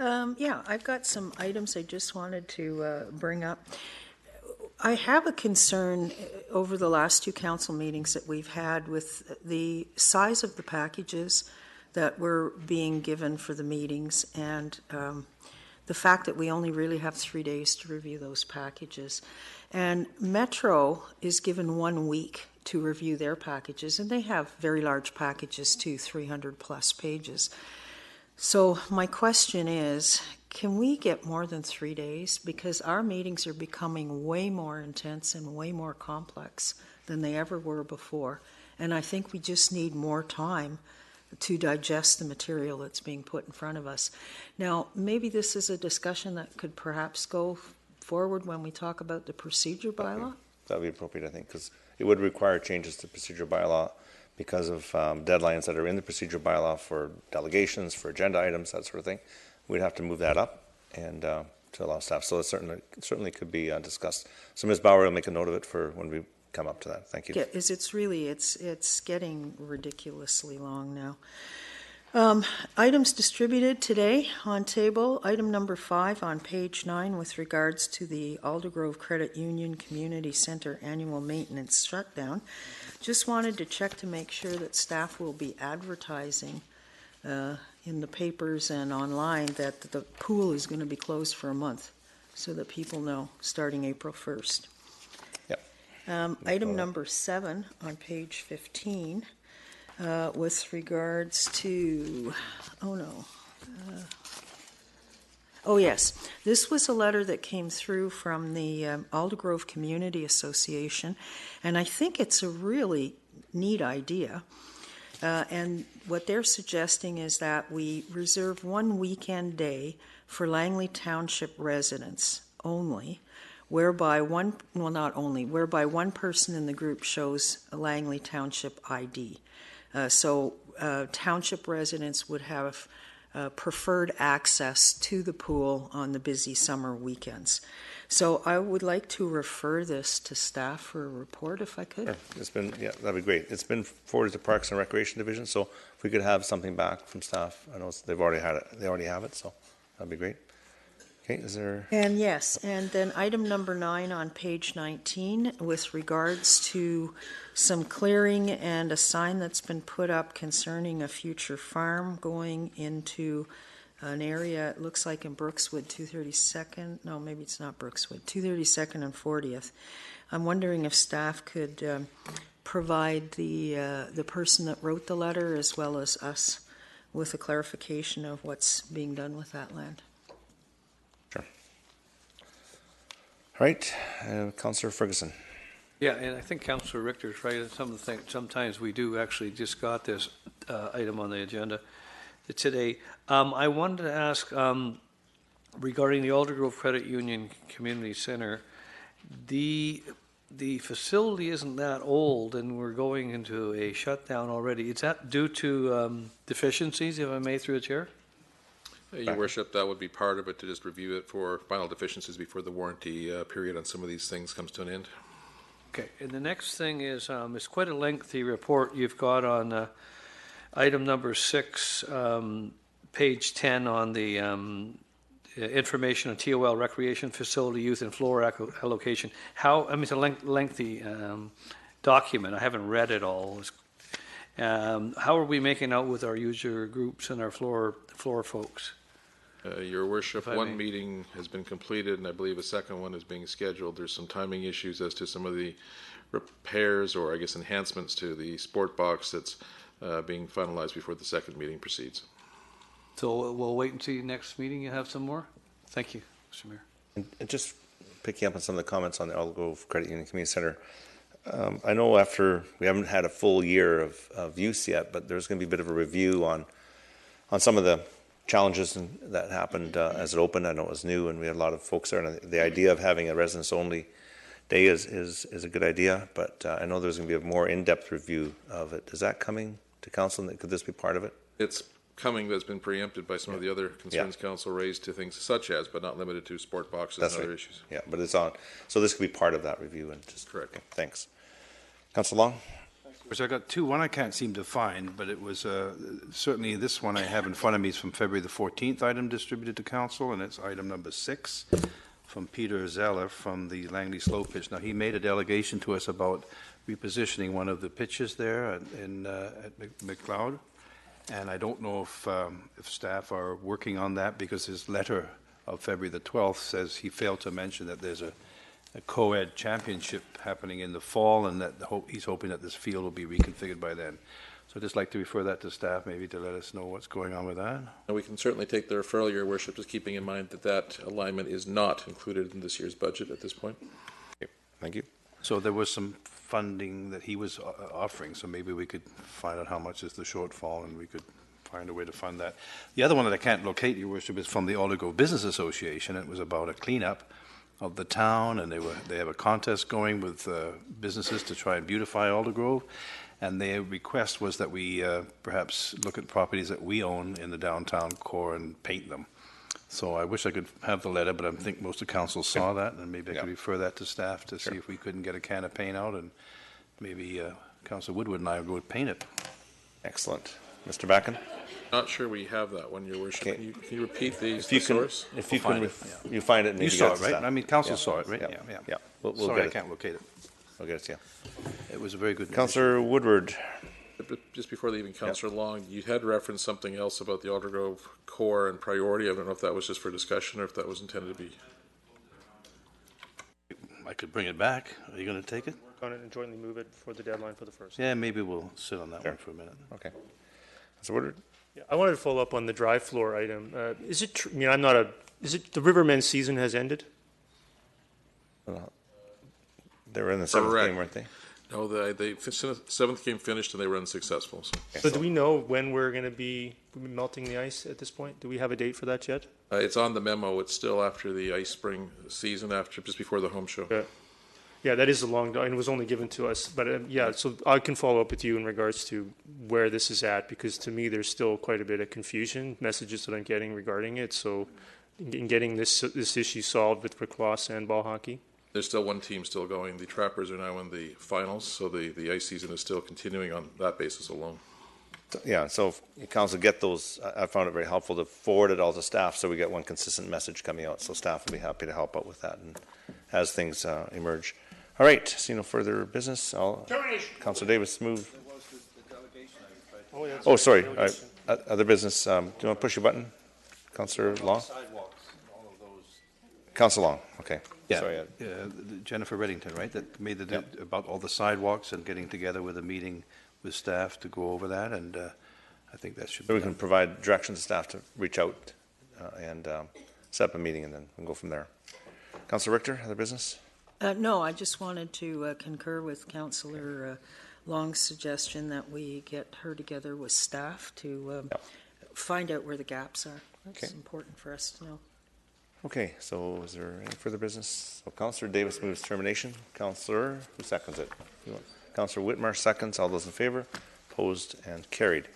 Yeah, I've got some items I just wanted to bring up. I have a concern over the last 2 council meetings that we've had with the size of the packages that were being given for the meetings and the fact that we only really have 3 days to review those packages. And Metro is given 1 week to review their packages, and they have very large packages too, 300 plus pages. So my question is, can we get more than 3 days? Because our meetings are becoming way more intense and way more complex than they ever were before. And I think we just need more time to digest the material that's being put in front of us. Now, maybe this is a discussion that could perhaps go forward when we talk about the procedure bylaw? That would be appropriate, I think, because it would require changes to procedure bylaw because of deadlines that are in the procedure bylaw for delegations, for agenda items, that sort of thing. We'd have to move that up and to allow staff. So it certainly could be discussed. So Ms. Bauer will make a note of it for when we come up to that. Thank you. Yeah, it's getting ridiculously long now. Items distributed today on table. Item number 5 on page 9 with regards to the Aldergrove Credit Union Community Center annual maintenance shutdown. Just wanted to check to make sure that staff will be advertising in the papers and online that the pool is going to be closed for a month so that people know starting April 1st. Item number 7 on page 15 with regards to, yes, this was a letter that came through from the Aldergrove Community Association, and I think it's a really neat idea. And what they're suggesting is that we reserve 1 weekend day for Langley Township residents only, whereby one person in the group shows a Langley Township ID. So township residents would have preferred access to the pool on the busy summer weekends. So I would like to refer this to staff for a report if I could. Sure. That'd be great. It's been forwarded to Parks and Recreation Division, so if we could have something back from staff. I know they've already had it. They already have it, so that'd be great. Okay, is there? And yes, and then item number 9 on page 19 with regards to some clearing and a sign that's been put up concerning a future farm going into an area, it looks like in Brookswood, 232nd, no, maybe it's not Brookswood, 232nd and 40th. I'm wondering if staff could provide the person that wrote the letter as well as us with a clarification of what's being done with that land. Sure. All right, Councillor Ferguson. Yeah, and I think Councillor Richter's right. Sometimes we do actually just got this item on the agenda today. I wanted to ask regarding the Aldergrove Credit Union Community Center, the facility isn't that old and we're going into a shutdown already. Is that due to deficiencies, if I may, through the chair? Your Worship, that would be part of it, to just review it for final deficiencies before the warranty period on some of these things comes to an end. Okay, and the next thing is, it's quite a lengthy report you've got on item number 6, page 10 on the information on TOL recreation facility youth and floor allocation. It's a lengthy document. I haven't read it all. How are we making out with our user groups and our floor folks? Your Worship, one meeting has been completed, and I believe a second one is being scheduled. There's some timing issues as to some of the repairs, or I guess enhancements to the sport box that's being finalized before the second meeting proceeds. So we'll wait until next meeting. You have some more. Thank you, Mr. Mayor. And just picking up on some of the comments on the Aldergrove Credit Union Community Center. I know after we haven't had a full year of use yet, but there's going to be a bit of a review on some of the challenges that happened as it opened. I know it was new and we had a lot of folks there, and the idea of having a residents-only day is a good idea, but I know there's going to be a more in-depth review of it. Is that coming to council? Could this be part of it? It's coming, but it's been preempted by some of the other concerns council raised to things such as, but not limited to, sport boxes and other issues. Yeah, but it's on. So this could be part of that review. And just correct. Okay, thanks. Councillor Long? So I got two. One I can't seem to find, but it was certainly this one I have in front of me is from February the 14th, item distributed to council, and it's item number 6 from Peter Zeller from the Langley Slow Pitch. Now, he made a delegation to us about repositioning one of the pitches there at McLeod, and I don't know if staff are working on that because his letter of February the 12th says he failed to mention that there's a co-ed championship happening in the fall, and that he's hoping that this field will be reconfigured by then. So I'd just like to refer that to staff, maybe to let us know what's going on with that. And we can certainly take the referral, Your Worship, just keeping in mind that that alignment is not included in this year's budget at this point. Okay, thank you. So there was some funding that he was offering, so maybe we could find out how much is the shortfall, and we could find a way to fund that. The other one that I can't locate, Your Worship, is from the Aldergrove Business Association. It was about a cleanup of the town, and they have a contest going with businesses to try and beautify Aldergrove. And their request was that we perhaps look at properties that we own in the downtown core and paint them. So I wish I could have the letter, but I think most of council saw that, and maybe I could refer that to staff to see if we couldn't get a can of paint out, and maybe Councillor Woodward and I would go paint it. Excellent. Mr. Backen? Not sure we have that one, Your Worship. Okay. Can you repeat the If you can, source? if you can, you find it. And You maybe saw get it, to right? staff. I mean, council Yeah. saw it, right? Yeah. We'll Sorry, get I it. can't locate it. We'll get it to you. It was a very good. Councillor Woodward. Just before leaving, Councillor Long, you had referenced something else about the Aldergrove core and priority. I don't know if that was just for discussion or if that was intended to be. I could bring it back. Are you going to take it? Work on it and jointly move it for the deadline for the first. Yeah, maybe we'll sit on that one for a minute. Okay. Councillor Woodward? Yeah, I wanted to follow up on the dry floor item. Is it true? I mean, I'm not a. Is it the Rivermen season has ended? They were in the seventh Correct. game, weren't they? No, the seventh game finished and they were unsuccessful. So do we know when we're going to be melting the ice at this point? Do we have a date for that yet? It's on the memo. It's still after the ice spring season, after just before the home show. Yeah, that is a long, and it was only given to us. But yeah, so I can follow up with you in regards to where this is at, because to me there's still quite a bit of confusion, messages that I'm getting regarding it. So in getting this issue solved with lacrosse and ball hockey. There's still one team still going. The Trappers are now in the finals, so the ice season is still continuing on that basis alone. Yeah, so if council get those, I found it very helpful to forward it all to staff so we get one consistent message coming out. So staff will be happy to help out with that and as things emerge. All right, see no further business. Councillor Davis, move. Oh, sorry. All right. Other business. Do you want to push your button? Councillor Long? Councillor Long, okay. Yeah, Sorry, Jennifer Reddington, right, that made the about all the sidewalks and getting together with a meeting with staff to go over that, and I think that should be So we done. can provide direction to staff to reach out and set up a meeting, and then we can go from there. Councillor Richter, other business? No, I just wanted to concur with Councillor Long's suggestion that we get her together with staff to find out where the gaps are. It's Okay. important for us to know. Okay, so is there any further business? So Councillor Davis moves termination. Councillor, who seconds it? Councillor Whitmer seconds. All those in favor? Opposed and carried.